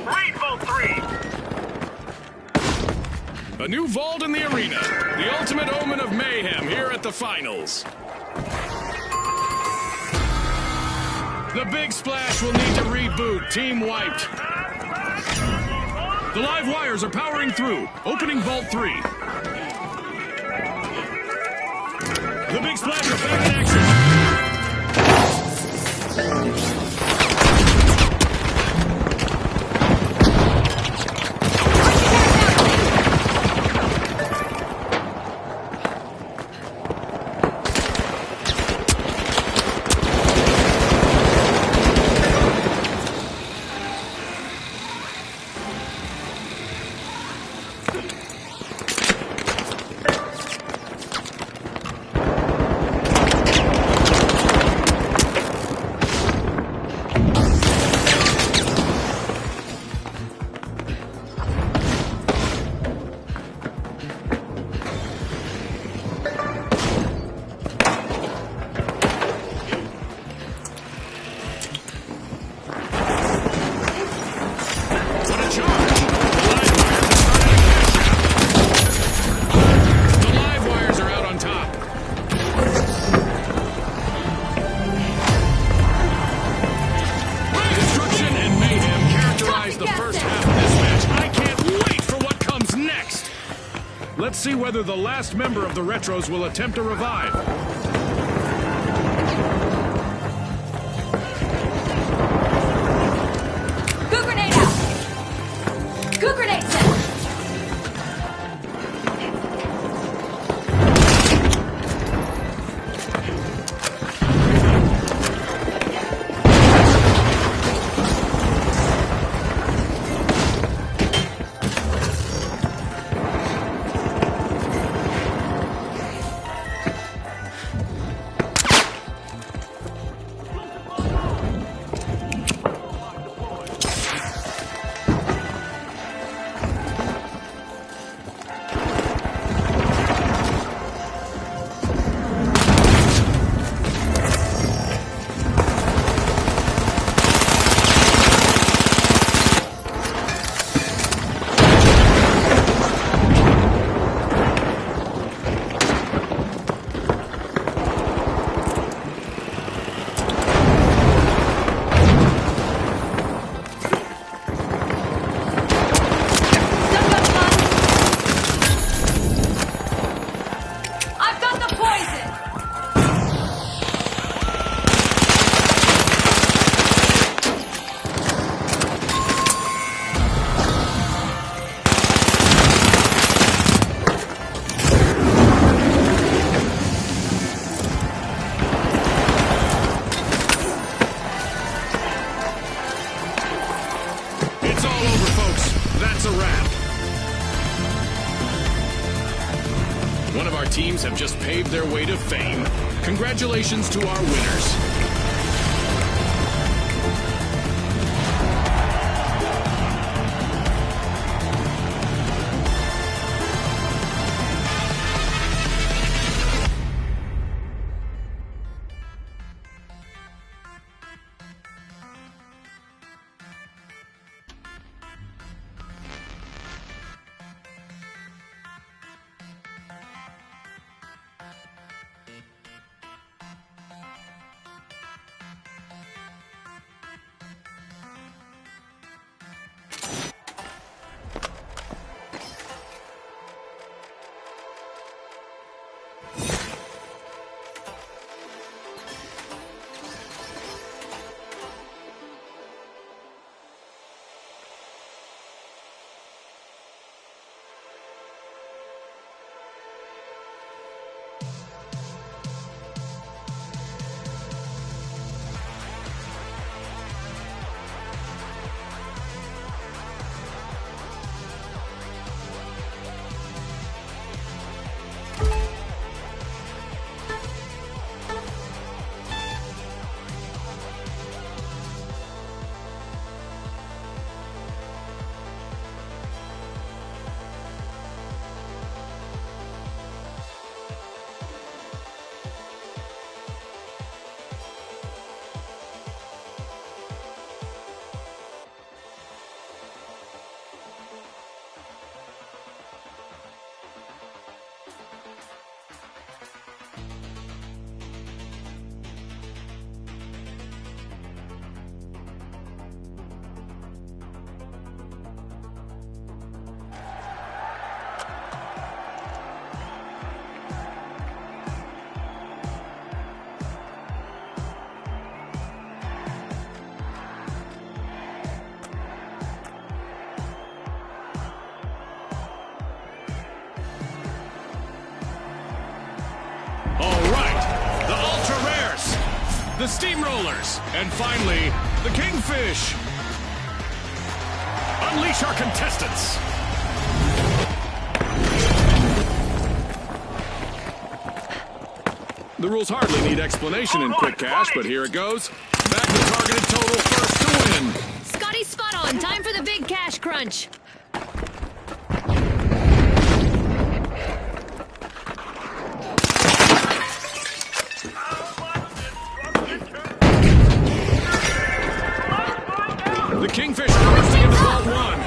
Raid Vault 3! A new vault in the arena. The ultimate omen of mayhem here at the finals. The Big Splash will need to reboot. Team wiped. The live wires are powering through. Opening Vault 3. The Big Splash are back in action. Let's see whether the last member of the Retros will attempt a revive. Goo grenade out! Goo grenade set! Teams have just paved their way to fame. Congratulations to our winners. The Steamrollers, and finally, the Kingfish. Unleash our contestants. The rules hardly need explanation in Quick Cash, but here it goes. Back the targeted total first to win. Scotty, spot on. Time for the big cash crunch. The Kingfish bursting into Vault 1.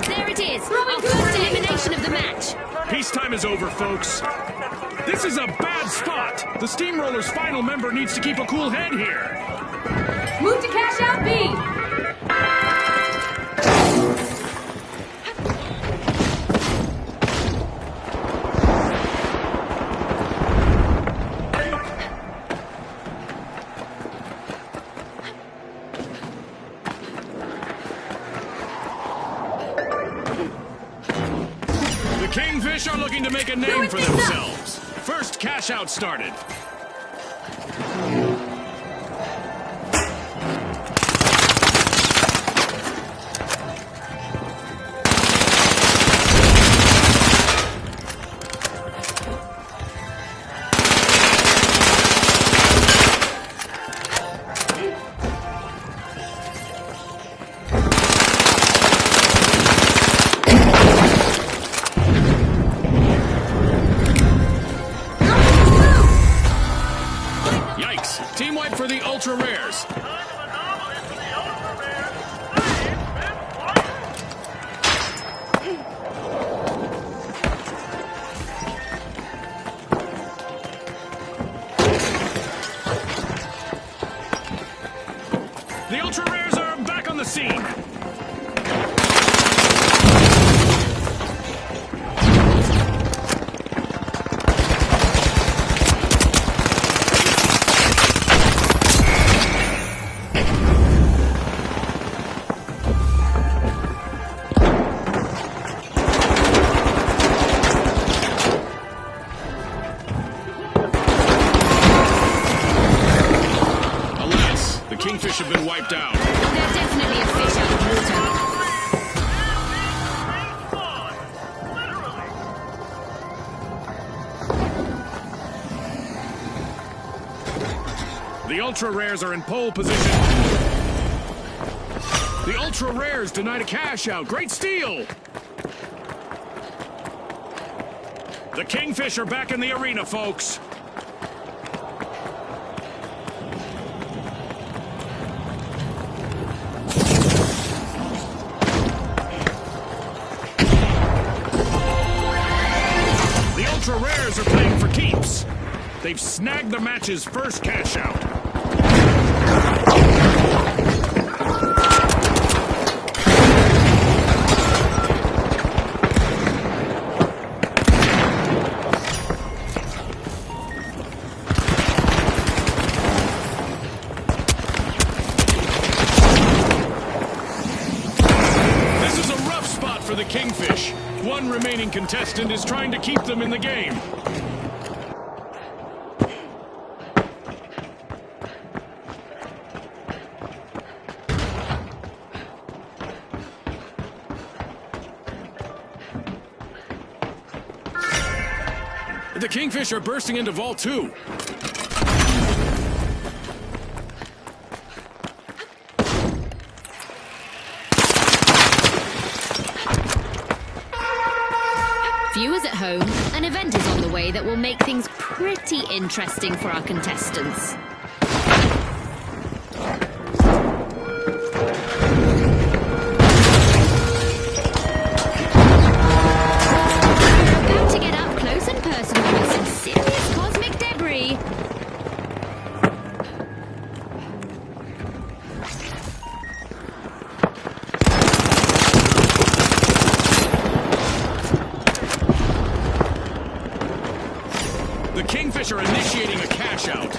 There it is. Our first elimination of the match. Peacetime is over, folks. This is a bad spot. The Steamrollers' final member needs to keep a cool head here. Move to cash out B. Kingfish are looking to make a name for themselves. First cash out started. Team wipe for the ultra rares. The ultra rares are back on the scene. Kingfish have been wiped out. They're definitely a fish out of water. The ultra rares are in pole position. The ultra rares denied a cash out. Great steal. The Kingfish are back in the arena, folks. Ultra rares are playing for keeps. They've snagged the match's first cash out. This is a rough spot for the Kingfish. One remaining contestant is trying to keep them in the game. The Kingfish are bursting into Vault 2. Viewers at home, an event is on the way that will make things pretty interesting for our contestants. We're about to get up close and personal with some serious cosmic debris. The Kingfish are initiating a cash out.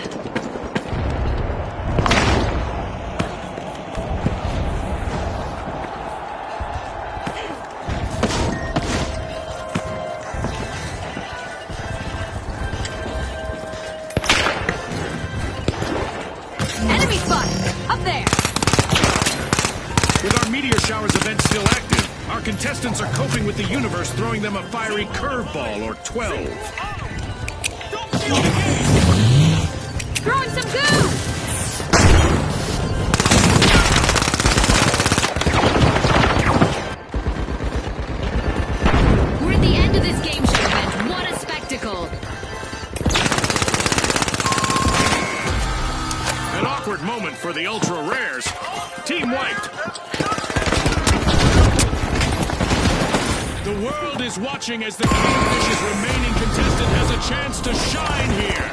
Enemy spotted! Up there! With our Meteor Showers event still active, our contestants are coping with the universe throwing them a fiery curveball or 12. Throwing some goo! We're at the end of this game show event. What a spectacle! An awkward moment for the ultra rares. Team wiped. The world is watching as the Kingfish's remaining contestant has a chance to shine here.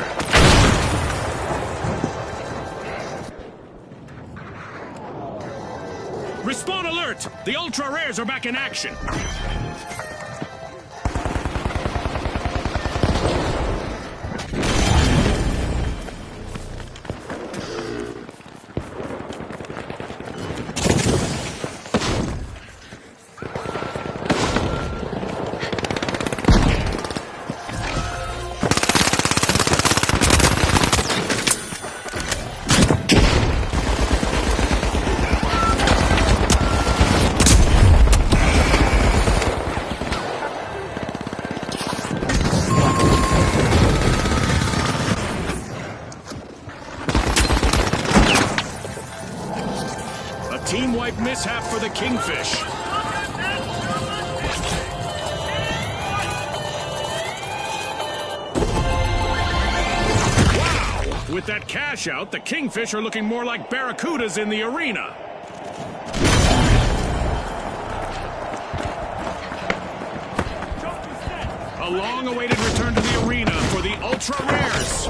Respawn alert! The ultra rares are back in action. team wipe mishap for the Kingfish. Wow! With that cash out, the Kingfish are looking more like barracudas in the arena. A long-awaited return to the arena for the Ultra Rares.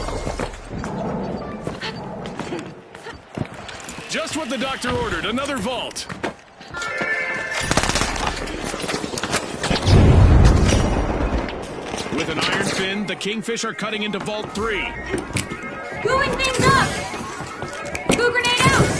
Just what the doctor ordered, another vault. With an iron fin, the Kingfish are cutting into Vault 3. Moving things up! Goo grenade out!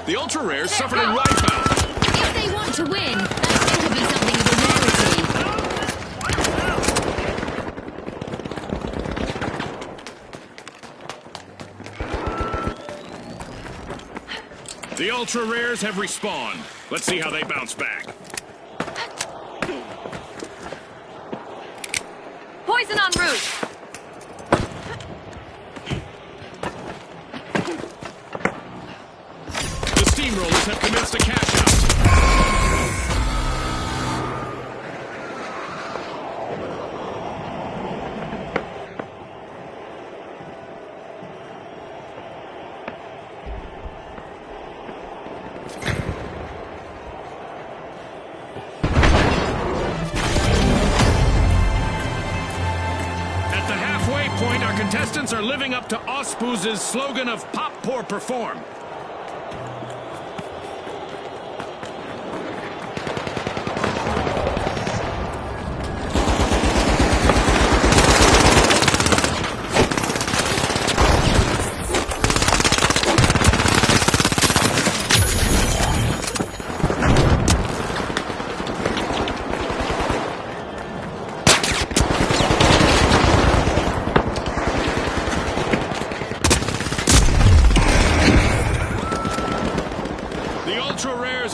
The Ultra Rares suffered a wipeout. If they want to win, that's going to be something of a rarity. The Ultra Rares have respawned. Let's see how they bounce back. Poison en route! Steamrollers have commenced a cash out. At the halfway point, our contestants are living up to Ospooz's slogan of Pop, Pour, Perform.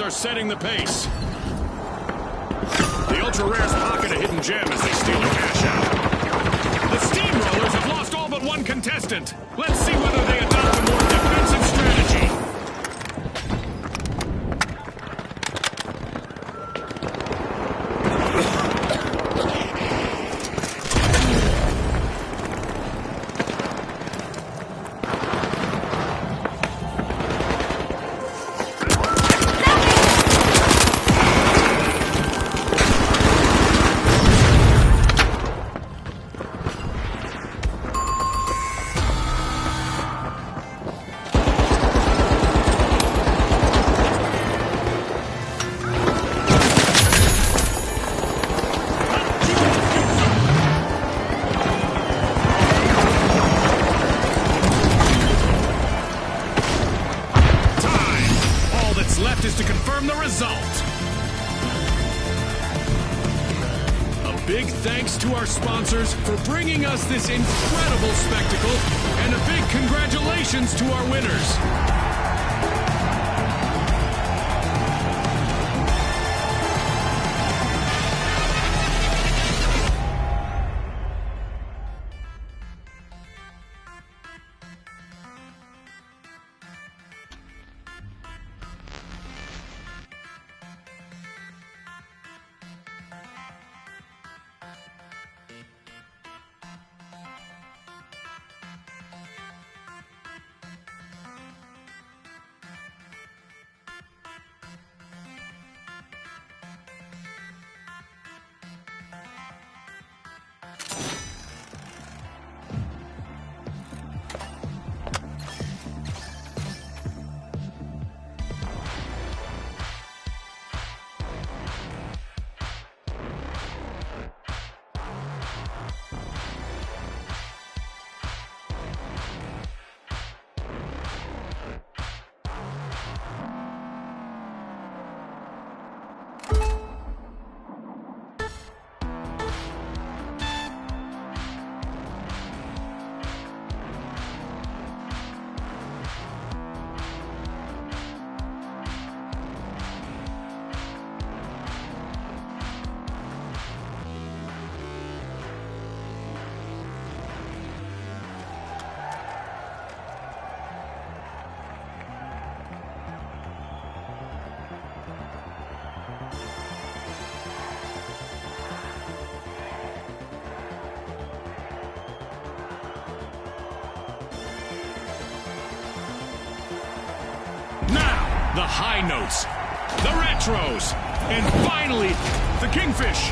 Setting the pace. The Ultra Rares pocket a hidden gem as they steal a cash out. The Steamrollers have lost all but one contestant. Let's see whether they adopt a more defensive strategy. Is to confirm the result. A big thanks to our sponsors for bringing us this incredible spectacle, and a big congratulations to our winners. the High Notes, the Retros, and finally, the Kingfish.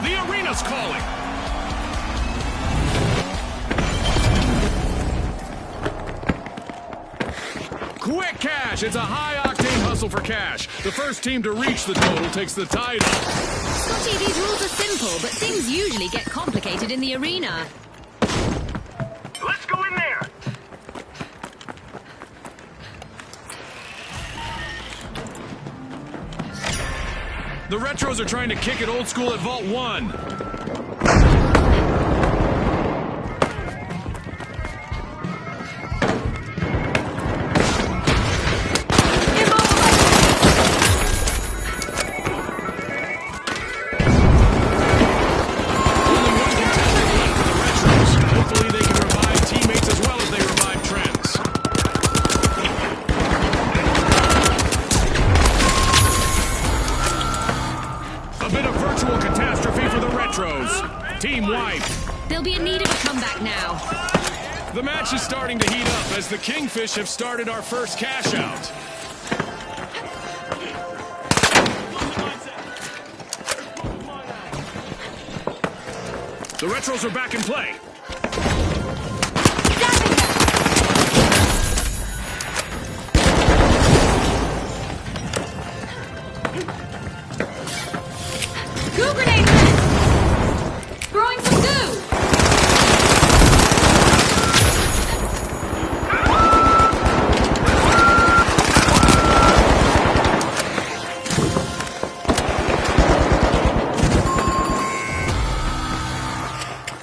The arena's calling. Quick Cash! It's a high-octane hustle for cash. The first team to reach the total takes the title. Scotty, these rules are simple, but things usually get complicated in the arena. Let's go in there. The Retros are trying to kick it old school at Vault 1. Team wiped. They'll be in need of a comeback now. The match is starting to heat up as the Kingfish have started our first cash out. The Retros are back in play. Goo grenade! Throwing some goo!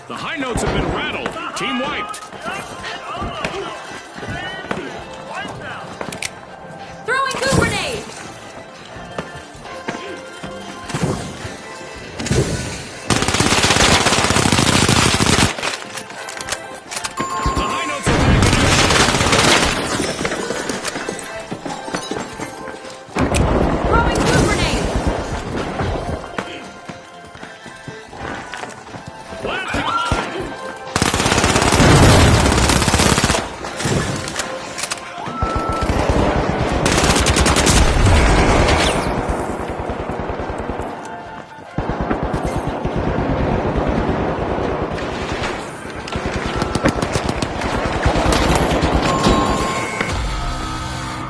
The High Notes have been rattled. Team wiped. Throwing goo grenade! The High Notes are back Throwing goo grenade!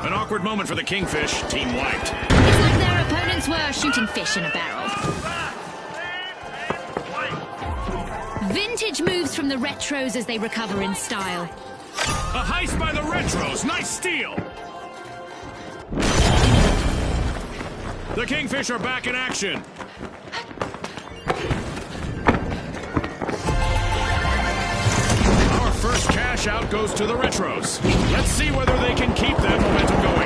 An awkward moment for the Kingfish. Team wiped. It's like their opponents were shooting fish in a barrel. Vintage moves from the Retros as they recover in style. A heist by the Retros. Nice steal. The Kingfish are back in action. Our first cash out goes to the Retros. Let's see whether they can keep that momentum going.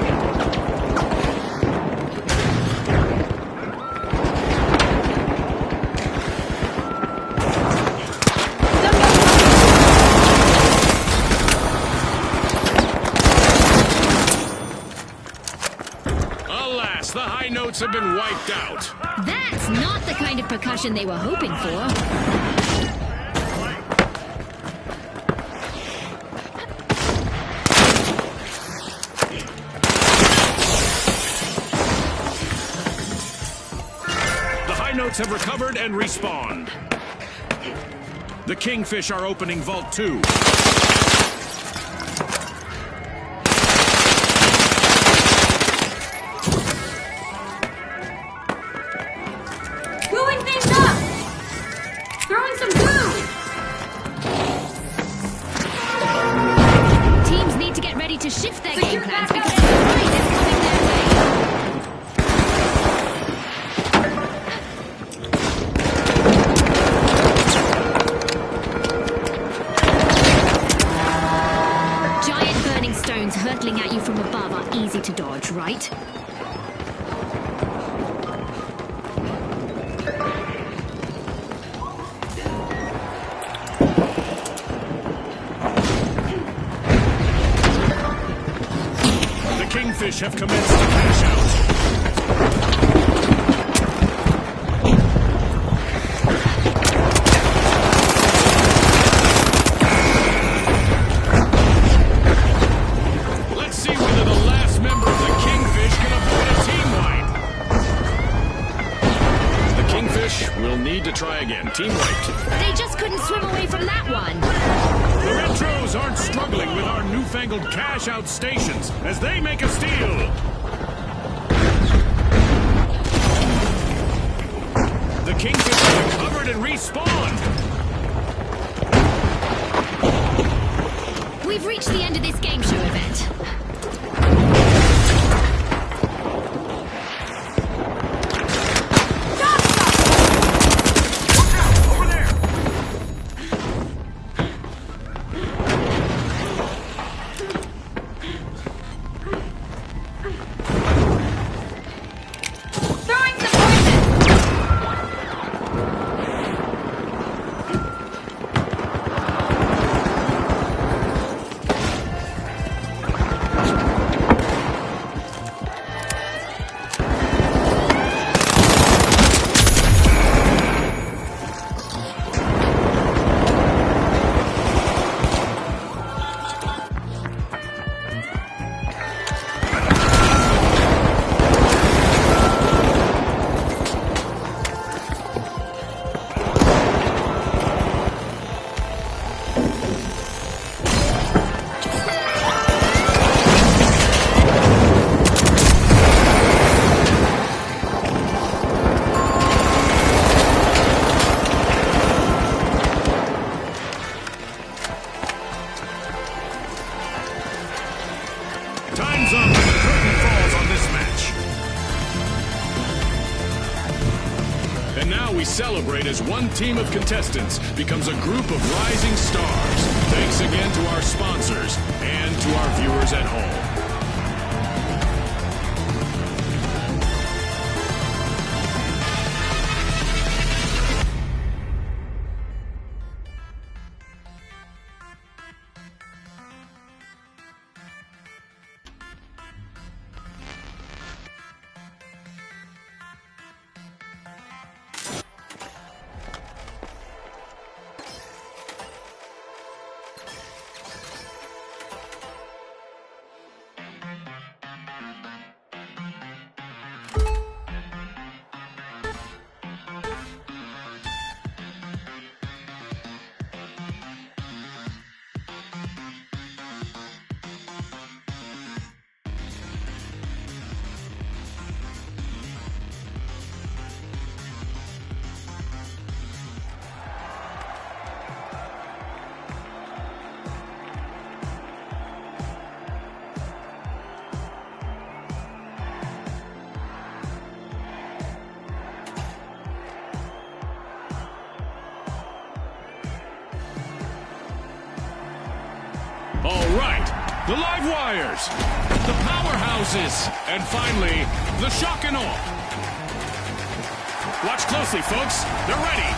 Alas, the High Notes have been wiped out. That's not the kind of percussion they were hoping for. The High Notes have recovered and respawned. The Kingfish are opening Vault 2. Gooing things up! Throwing some goo! Teams need to get ready to shift their Secure game plans backup. because the tide is coming their way. Giant burning stones hurtling at you from above are easy to dodge, right? The Kingfish have commenced to cash out. Let's see whether the last to try again. Team wiped. They just couldn't swim away from that one. The Retros aren't struggling with our newfangled cash-out stations as they make a steal. The Kingfisher recovered and respawned. We've reached the end of this game show event. Time's up and the curtain falls on this match. And now we celebrate as one team of contestants becomes a group of rising stars. Thanks again to our sponsors and to our viewers at home. All right, the live wires, the powerhouses, and finally, the shock and awe. Watch closely, folks. They're ready.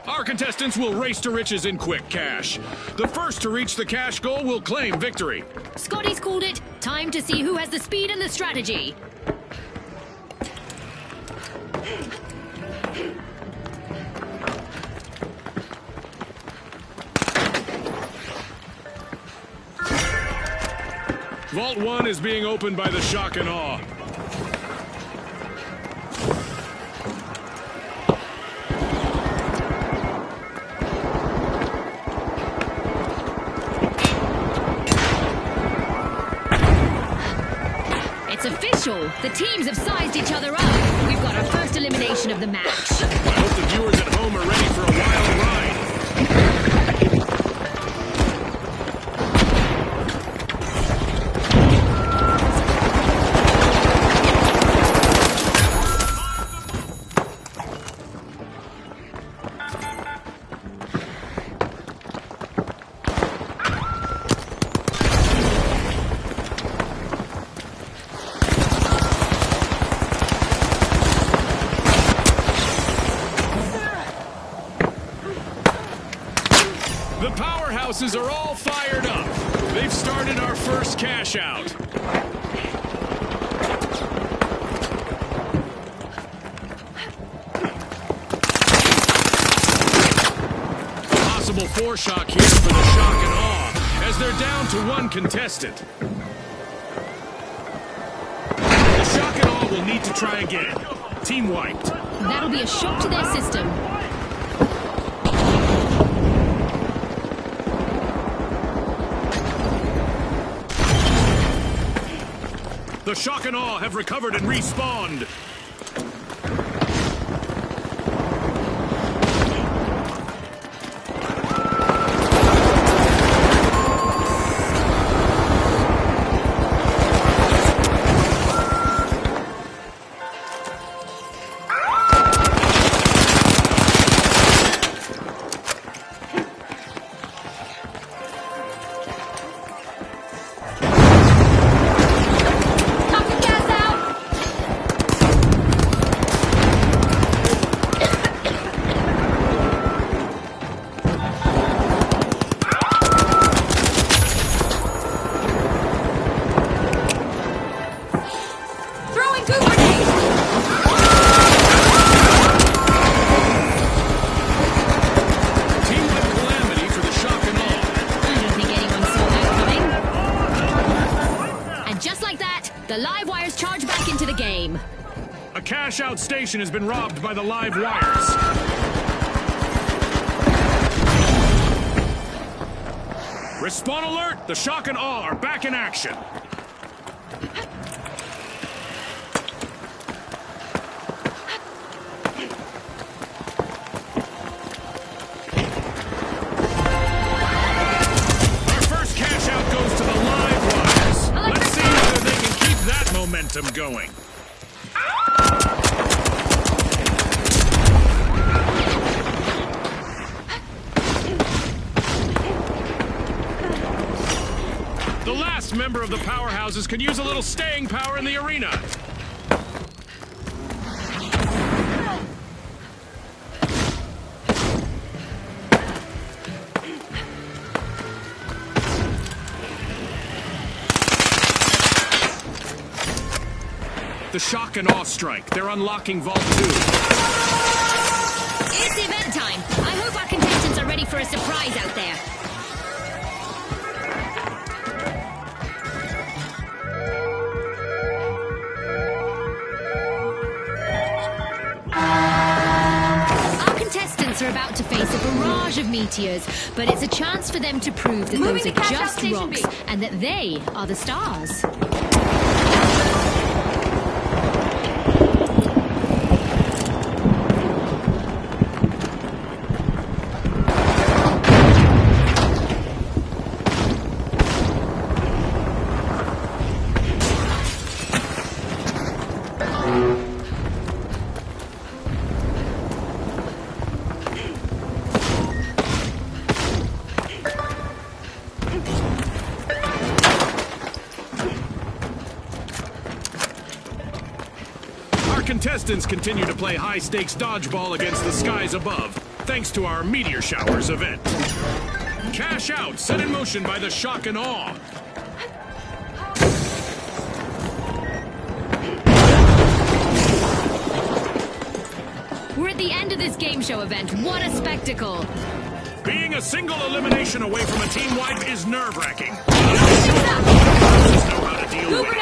Our contestants will race to riches in quick cash. The first to reach the cash goal will claim victory. Scotty's called it. Time to see who has the speed and the strategy. Vault 1 is being opened by the shock and awe. It's official. The teams have sized each other up. We've got our first elimination of the match. I hope the viewers at home are ready for a wild ride. The powerhouses are all fired up. They've started our first cash out. Possible foreshock here for the shock and awe, as they're down to one contestant. The shock and awe will need to try again. Team wiped. That'll be a shock to their system. The Shock and Awe have recovered and respawned. The live wires charge back into the game. A cash-out station has been robbed by the live wires. Respawn alert! The Shock and Awe are back in action. Momentum going. The last member of the powerhouses could use a little staying power in the arena. The Shock and Awe strike. They're unlocking Vault 2. It's event time. I hope our contestants are ready for a surprise out there. Our contestants are about to face a barrage of meteors, but it's a chance for them to prove that those are just rocks and that they are the stars. Contestants continue to play high-stakes dodgeball against the skies above, thanks to our Meteor Showers event. Cash out set in motion by the Shock and Awe. We're at the end of this game show event. What a spectacle! Being a single elimination away from a team wipe is nerve-wracking. Know how to deal with it.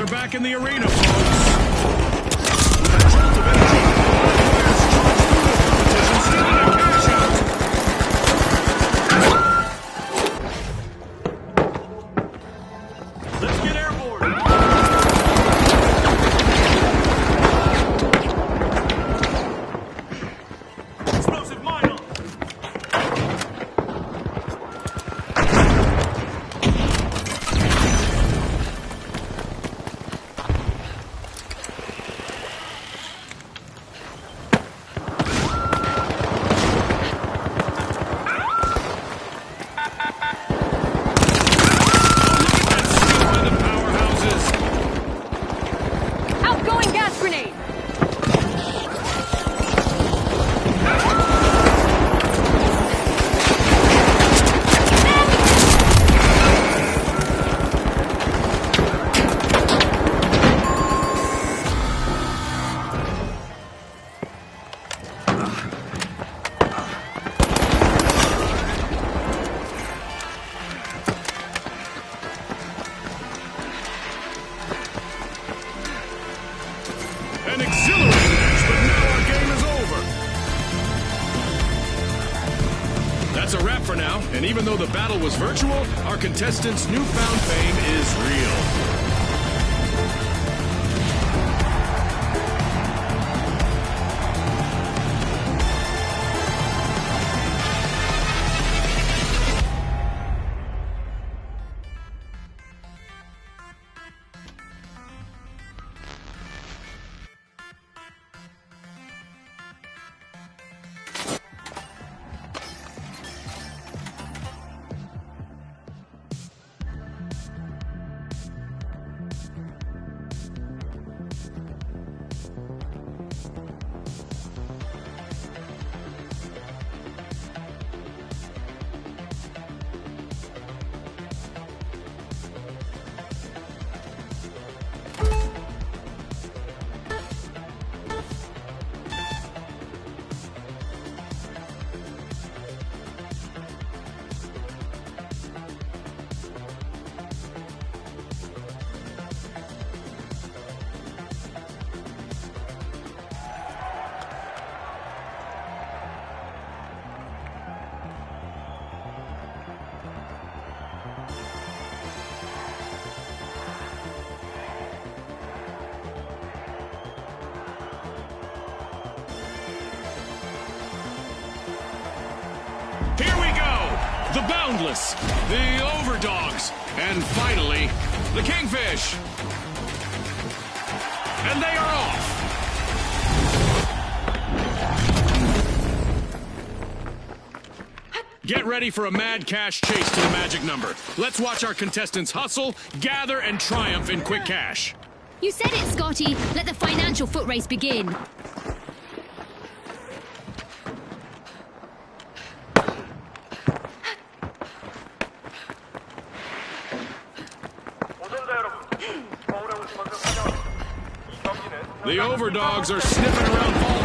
Are back in the arena, folks. Let's get airborne. Explosive mine on. That's a wrap for now, and even though the battle was virtual, our contestants' newfound fame is real. Here we go! The Boundless, the Overdogs, and finally, the Kingfish. And they are off! Get ready for a mad cash chase to the magic number. Let's watch our contestants hustle, gather, and triumph in quick cash. You said it, Scotty. Let the financial foot race begin. The Overdogs are sniffing around vault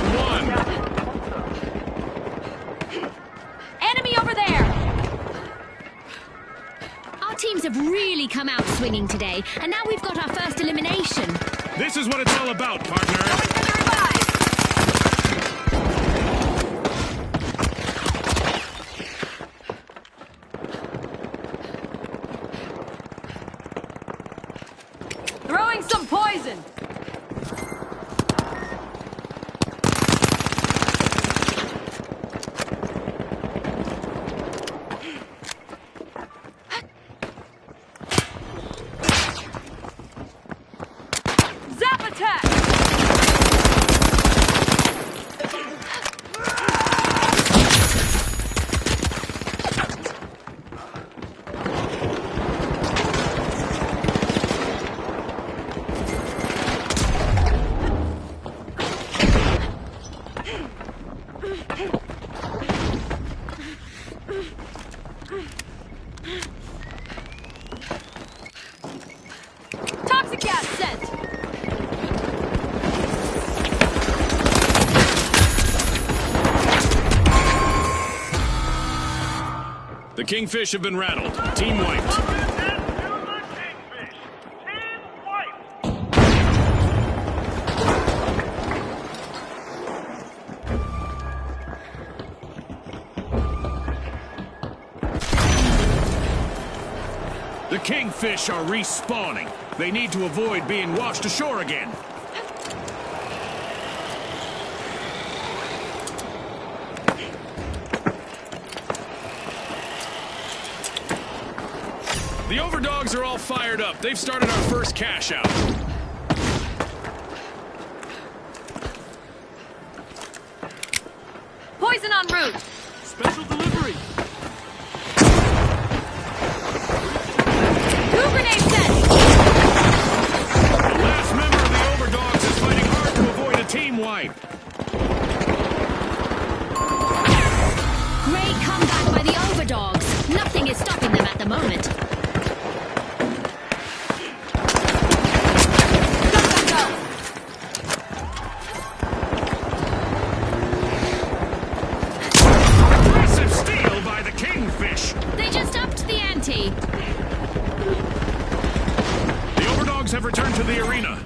1. Enemy over there! Our teams have really come out swinging today, and now we've got our first elimination. This is what it's all about, partner. Throwing some poison! Zap attack! Toxic gas sent! The Kingfish have been rattled. Team wiped. The Kingfish are respawning. They need to avoid being washed ashore again. The Overdogs are all fired up. They've started our first cash out. Poison en route! Special delivery. Two grenade set! The last member of the Overdogs is fighting hard to avoid a team wipe. Great comeback by the Overdogs. Nothing is stopping them at the moment. Massive steal by the Kingfish. They just upped the ante. The Overdogs have returned to the arena.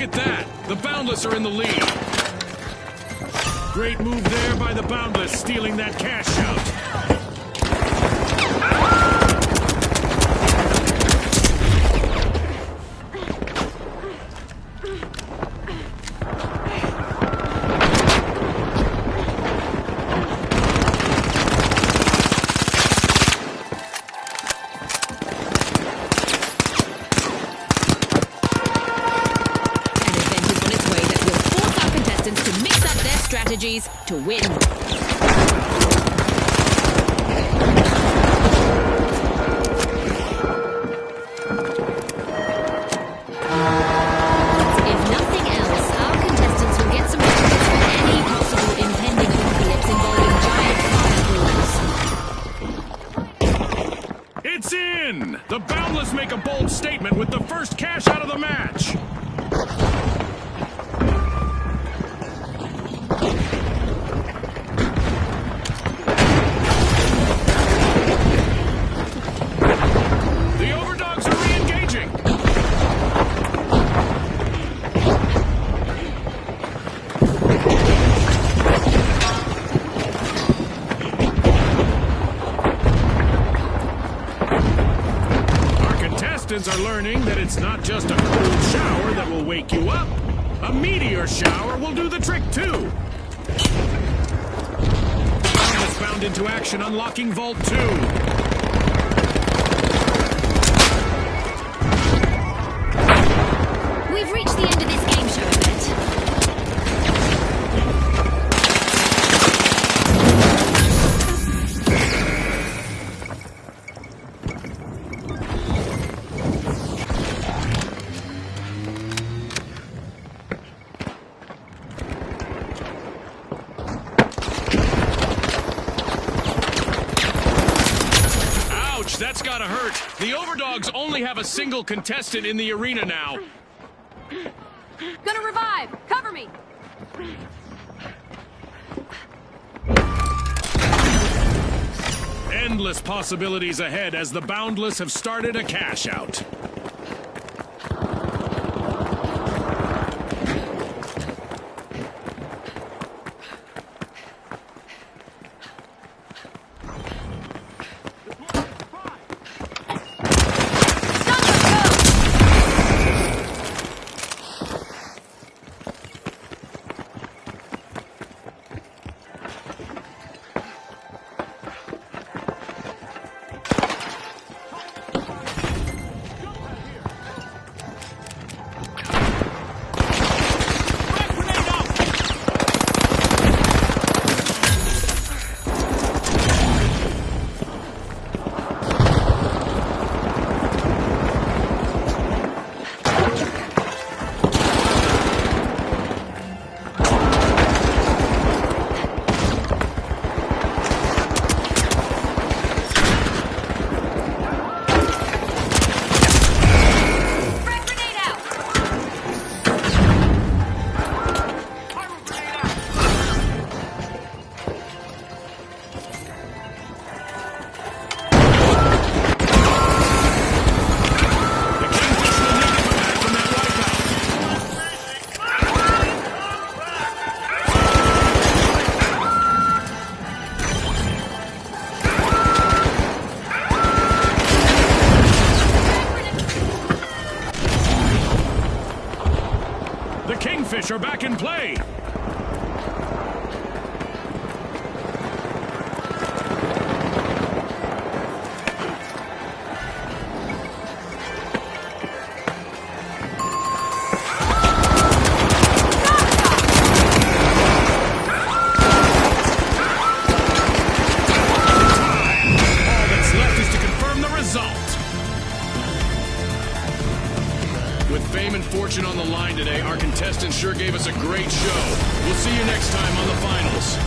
at that! The Boundless are in the lead. Great move there by the Boundless, stealing that cash out. Strategies to win. If nothing else, our contestants will get some practice for any possible impending apocalypse involving giant fireballs. It's in! The Boundless make a bold statement with the first cash out of the match. Are learning that it's not just a cold shower that will wake you up. A meteor shower will do the trick too. Boundless bound into action, unlocking Vault 2. We've reached the end of this game show event. That's gotta hurt. The Overdogs only have a single contestant in the arena now. Gonna revive! Cover me! Endless possibilities ahead as the Boundless have started a cash out. Kingfish are back in play. Fortune on the line today, our contestants sure gave us a great show. We'll see you next time on the finals.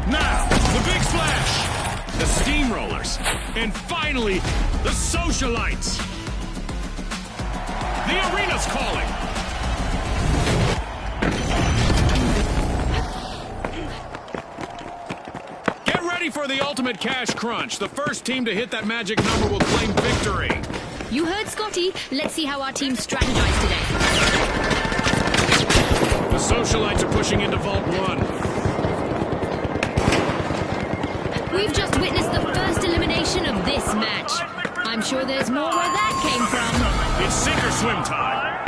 Now, the big splash! The steamrollers. And finally, the socialites. The arena's calling. Get ready for the ultimate cash crunch. The first team to hit that magic number will claim victory. You heard Scotty. Let's see how our team strategized today. The socialites are pushing into Vault 1. We've just witnessed the first elimination of this match. I'm sure there's more where that came from. It's sink or swim time.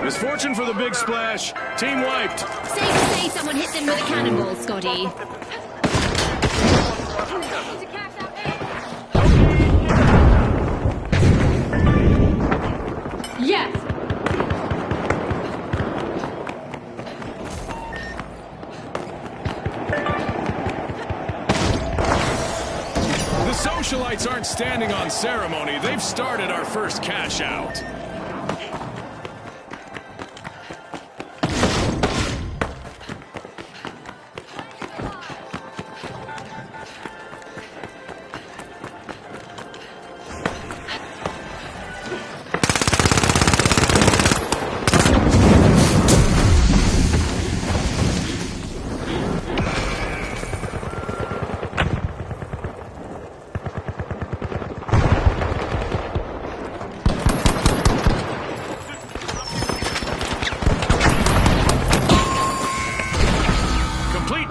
Misfortune for the big splash. Team wiped. Safe to say someone hit them with a cannonball, Scotty. Yes. The socialites aren't standing on ceremony. They've started our first cash out.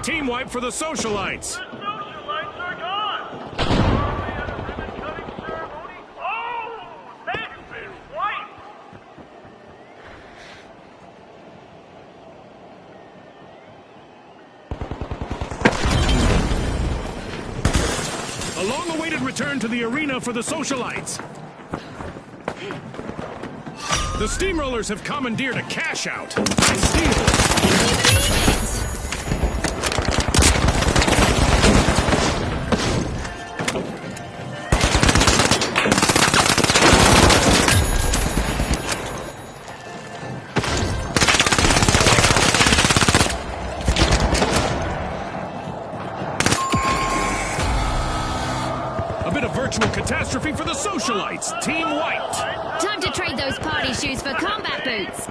Team wipe for the socialites. The socialites are gone. Are we at a ribbon-cutting ceremony? Oh, they've been wiped. A long-awaited return to the arena for the socialites. The steamrollers have commandeered a cash out. Steal. Virtual catastrophe for the socialites. Team wiped. Time to trade those party shoes for combat boots.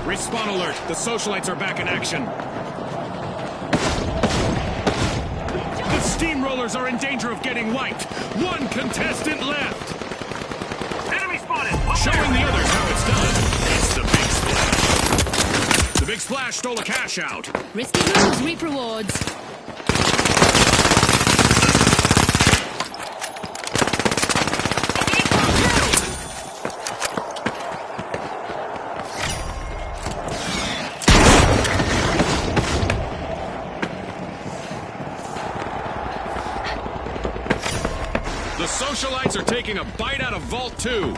Respawn alert. The socialites are back in action. The steamrollers are in danger of getting wiped. One contestant left. Showing the others how it's done. It's the big splash. The big splash stole a cash out. Risky moves reap rewards. The socialites are taking a bite out of Vault 2.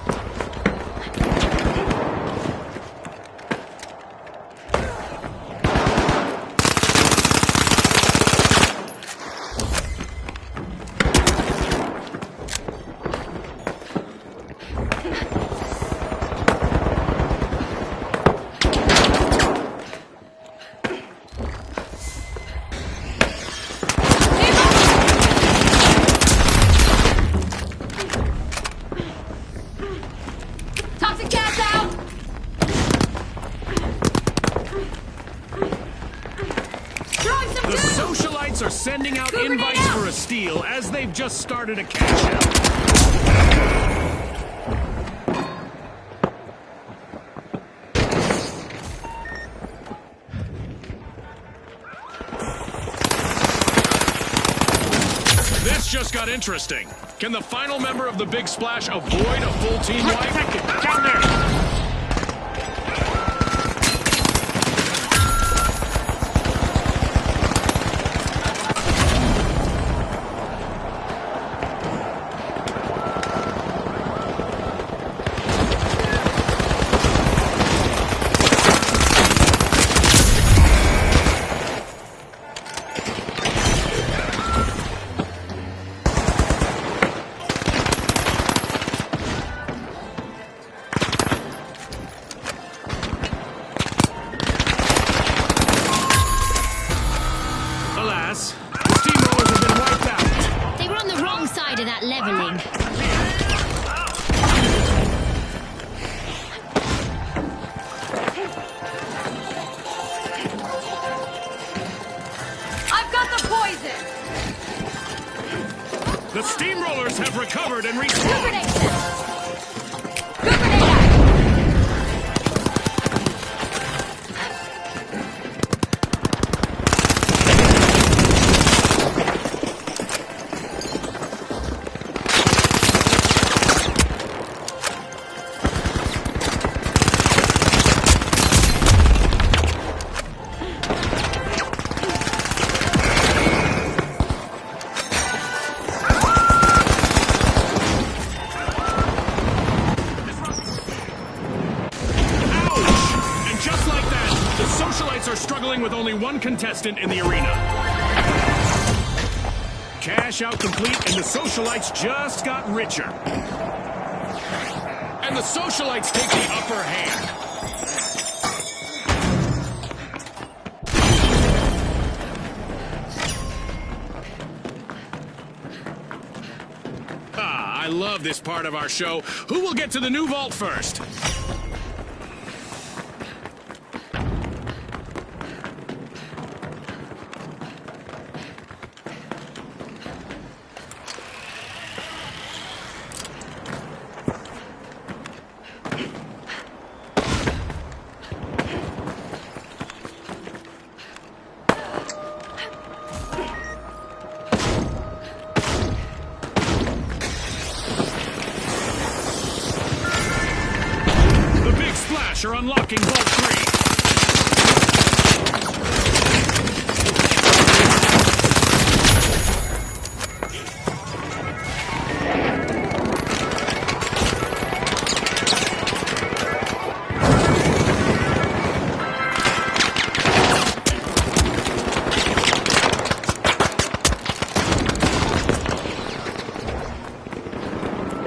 The socialites are sending out invites for a steal as they've just started a cash out. This just got interesting. Can the final member of the Big Splash avoid a full team wipe? Down there! Alas, the steamrollers have been wiped out. They were on the wrong side of that leveling. I've got the poison! The steamrollers have recovered and Good respawned. grenade set! Good grenade out! Are struggling with only one contestant in the arena. Cash out complete, and the socialites just got richer. And the socialites take the upper hand. I love this part of our show. Who will get to the new vault first? Are unlocking Vault 3.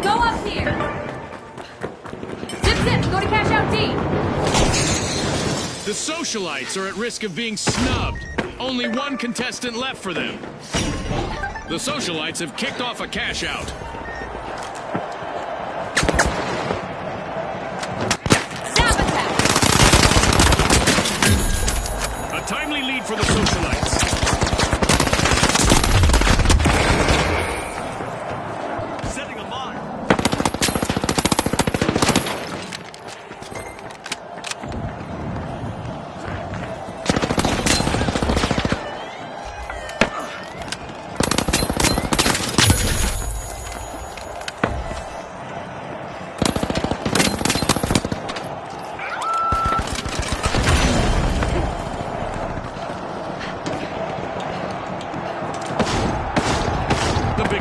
Go up here! Zip zip, go to cash out D! The socialites are at risk of being snubbed. Only one contestant left for them. The socialites have kicked off a cash out. Zap attack! A timely lead for the socialites. Setting a mine.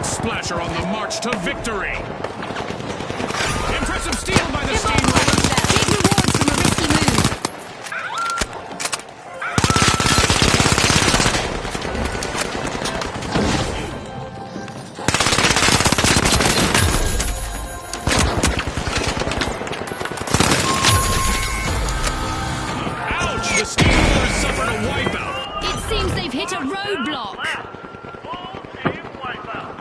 Splasher on the march to victory. Impressive steal by the steamrollers. Big rewards from a risky move. Ouch! The steamrollers suffered a wipeout. It seems they've hit a roadblock. Full team wipeout.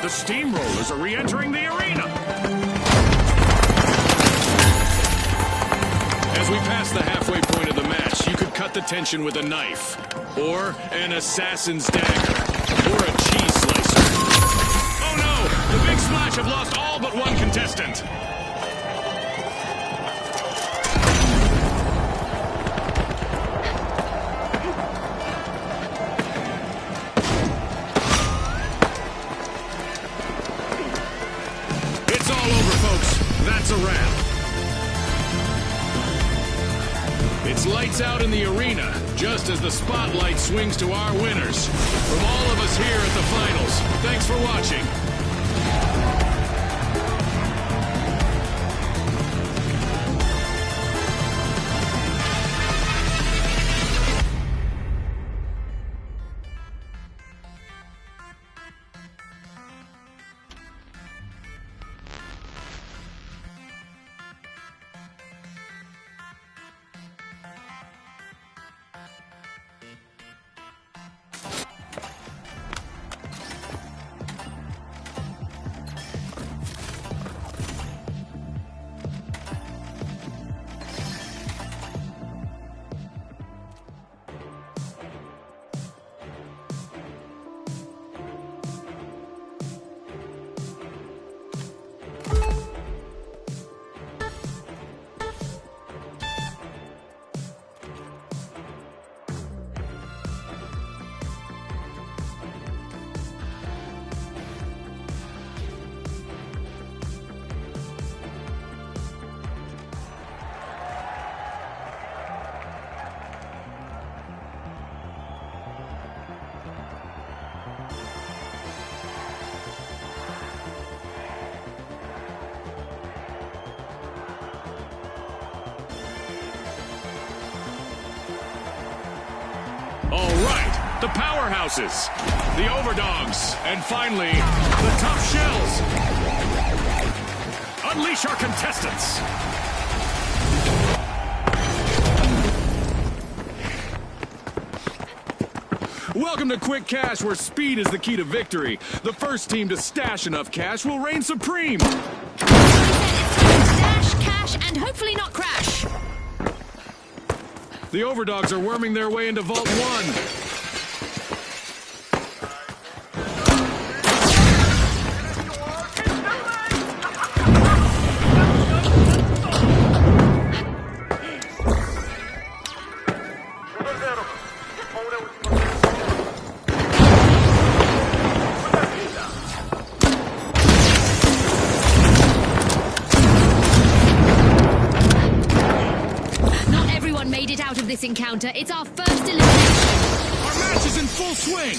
The steamrollers are re-entering the arena. As we pass the halfway point of the match, you could cut the tension with a knife, or an assassin's dagger, or a cheese slicer. Oh no! The Big Splash have lost all but one contestant. It's all over, folks. That's a wrap. It's lights out in the arena, just as the spotlight swings to our winners. From all of us here at the finals, thanks for watching. the Powerhouses, the Overdogs, and finally, the Tough Shells. Unleash our contestants. Welcome to Quick Cash, where speed is the key to victory. The first team to stash enough cash will reign supreme. Stash, cash, and hopefully not crash. The Overdogs are worming their way into Vault 1. 조선사 여러분, 서울에 오신 것을 Not everyone made it out of this encounter. It's our first elimination. Our match is in full swing.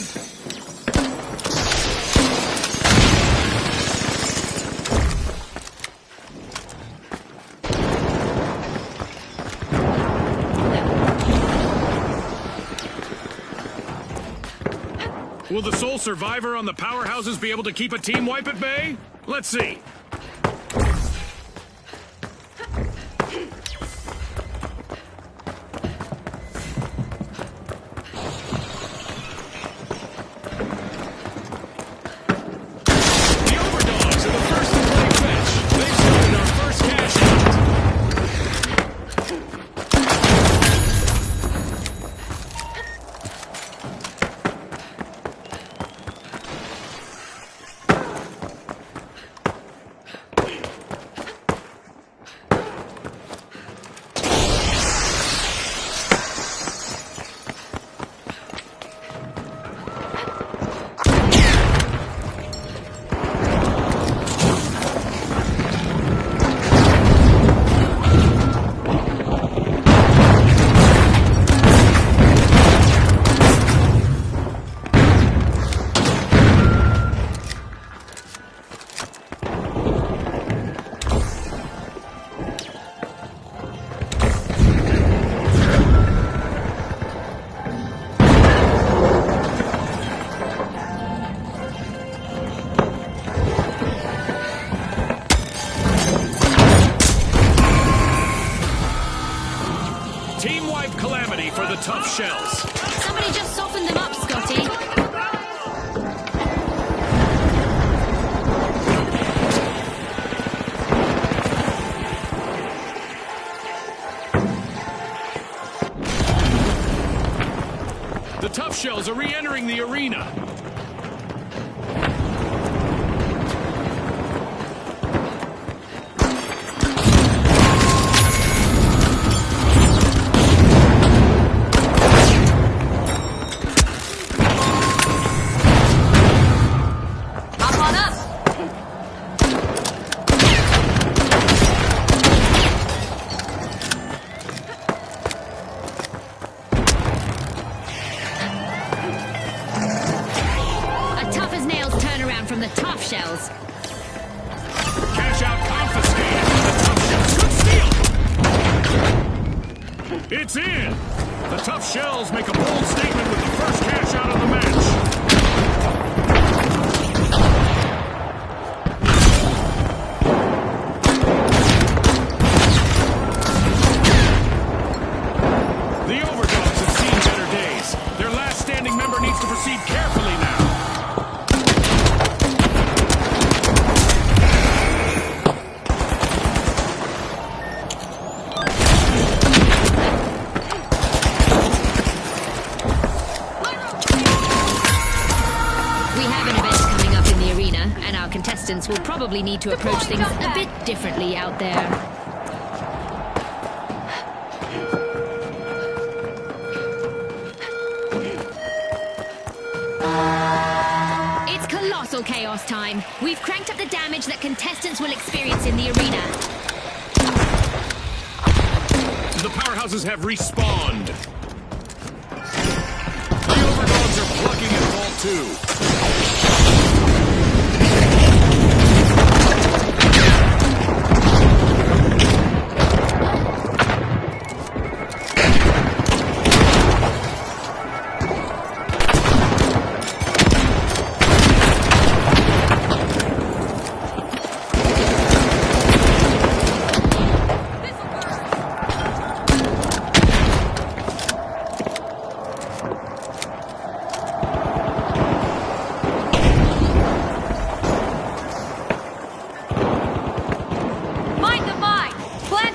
Will the sole survivor on the Powerhouses be able to keep a team wipe at bay? Let's see. The Overdogs are the first to play fetch. They've started our first cash out. Team wipe calamity for the Tough Shells. Somebody just softened them up, Scotty. The Tough Shells are re-entering the arena. Hop on up. A tough as nails turnaround from the Tough Shells. Cash out confiscated by the Tough Shells. Good steal! It's in! The Tough Shells make a bold statement with the first cash out of the match. The Overdogs have seen better days. Their last standing member needs to proceed carefully now. We have an event coming up in the arena, and our contestants will probably need to approach things a bit differently out there. It's colossal chaos time. We've cranked up the damage that contestants will experience in the arena. The Powerhouses have respawned. The Overdogs are plucking at Vault 2.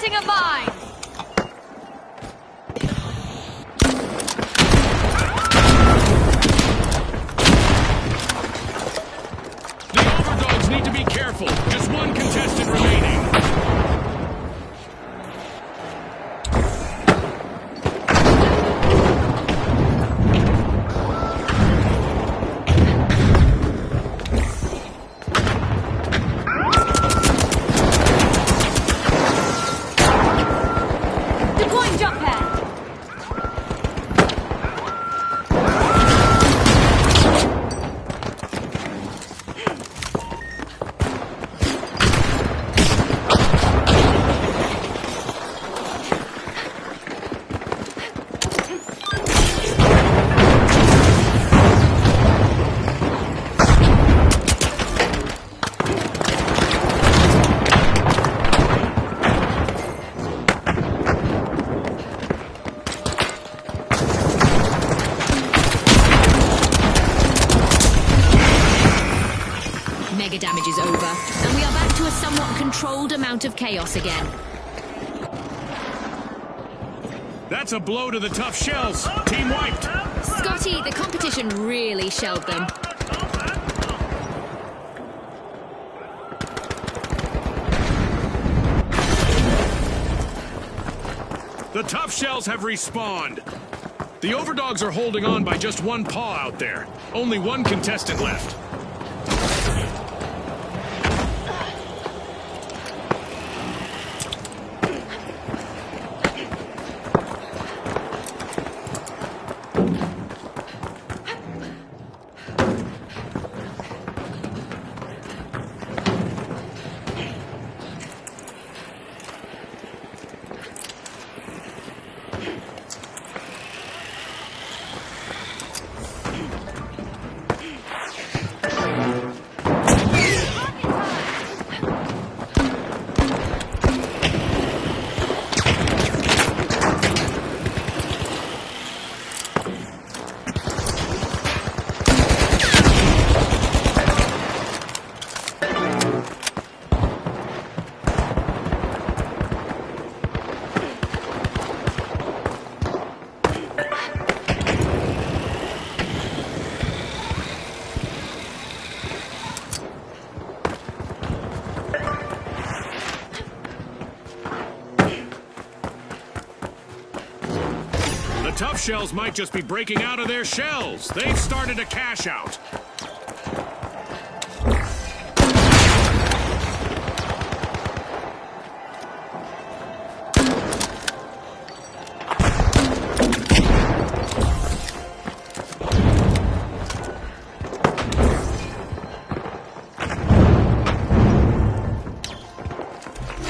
Planting a mine! The overdogs need to be careful. Just one contestant remaining. Deploying jump pad! Mega damage is over, and we are back to a somewhat controlled amount of chaos again. That's a blow to the tough shells. Team wiped. Scotty, the competition really shelled them. The tough shells have respawned. The overdogs are holding on by just one paw out there. Only one contestant left. The tough shells might just be breaking out of their shells. They've started a cash out.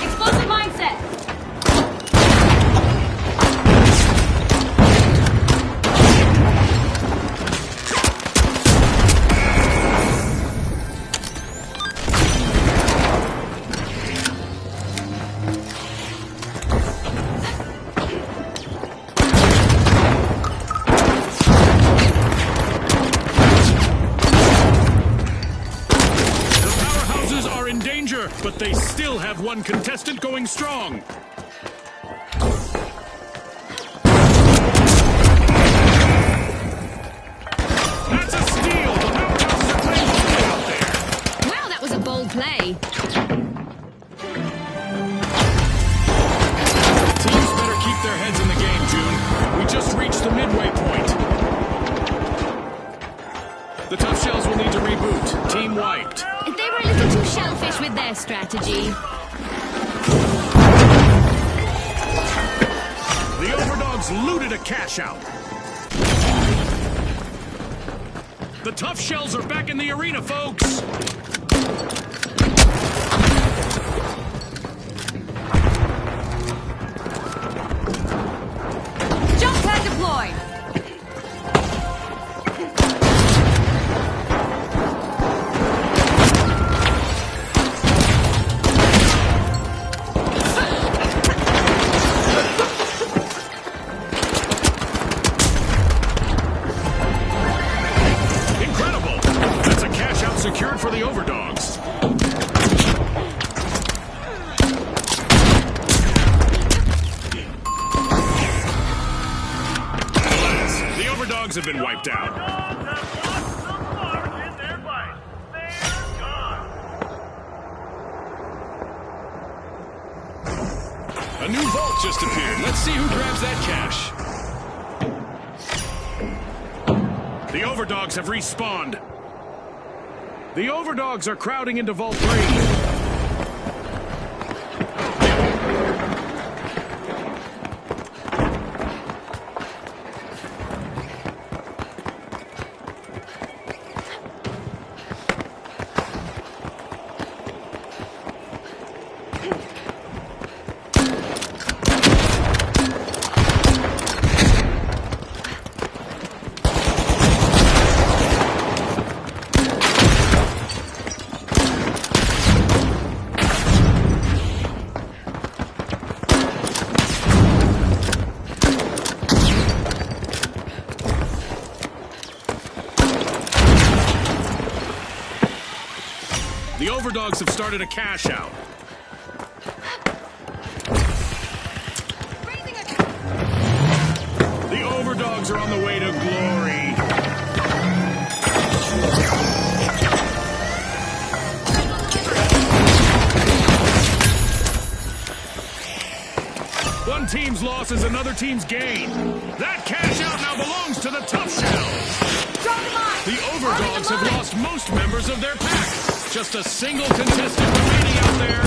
Explosive mindset! But they still have one contestant going strong. That's a steal! The powerhouses are playing ball out there. Wow, that was a bold play. Teams better keep their heads in the game, June. We just reached the midway point. The tough shells will need to reboot. Team wiped. They were a little too shellfish with their strategy. The overdogs looted a cash out. The tough shells are back in the arena, folks. Jump pad deployed! Incredible! That's a cash out secured for the overdogs. have been wiped out. Dogs have lost the mark in their fight. They're gone. A new vault just appeared. Let's see who grabs that cash. The Overdogs have respawned. The Overdogs are crowding into Vault 3. The Overdogs have started a cash out. The Overdogs are on the way to glory. One team's loss is another team's gain. That cash out now belongs to the Tough Shells. Drop the mine! The Overdogs have lost most members of their pack. Just a single contestant remaining out there.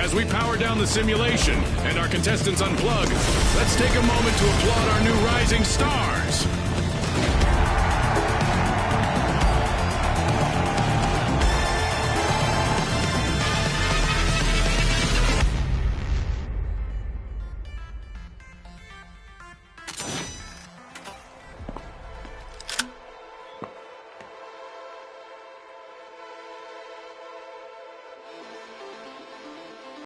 As we power down the simulation and our contestants unplug, let's take a moment to applaud our new rising stars.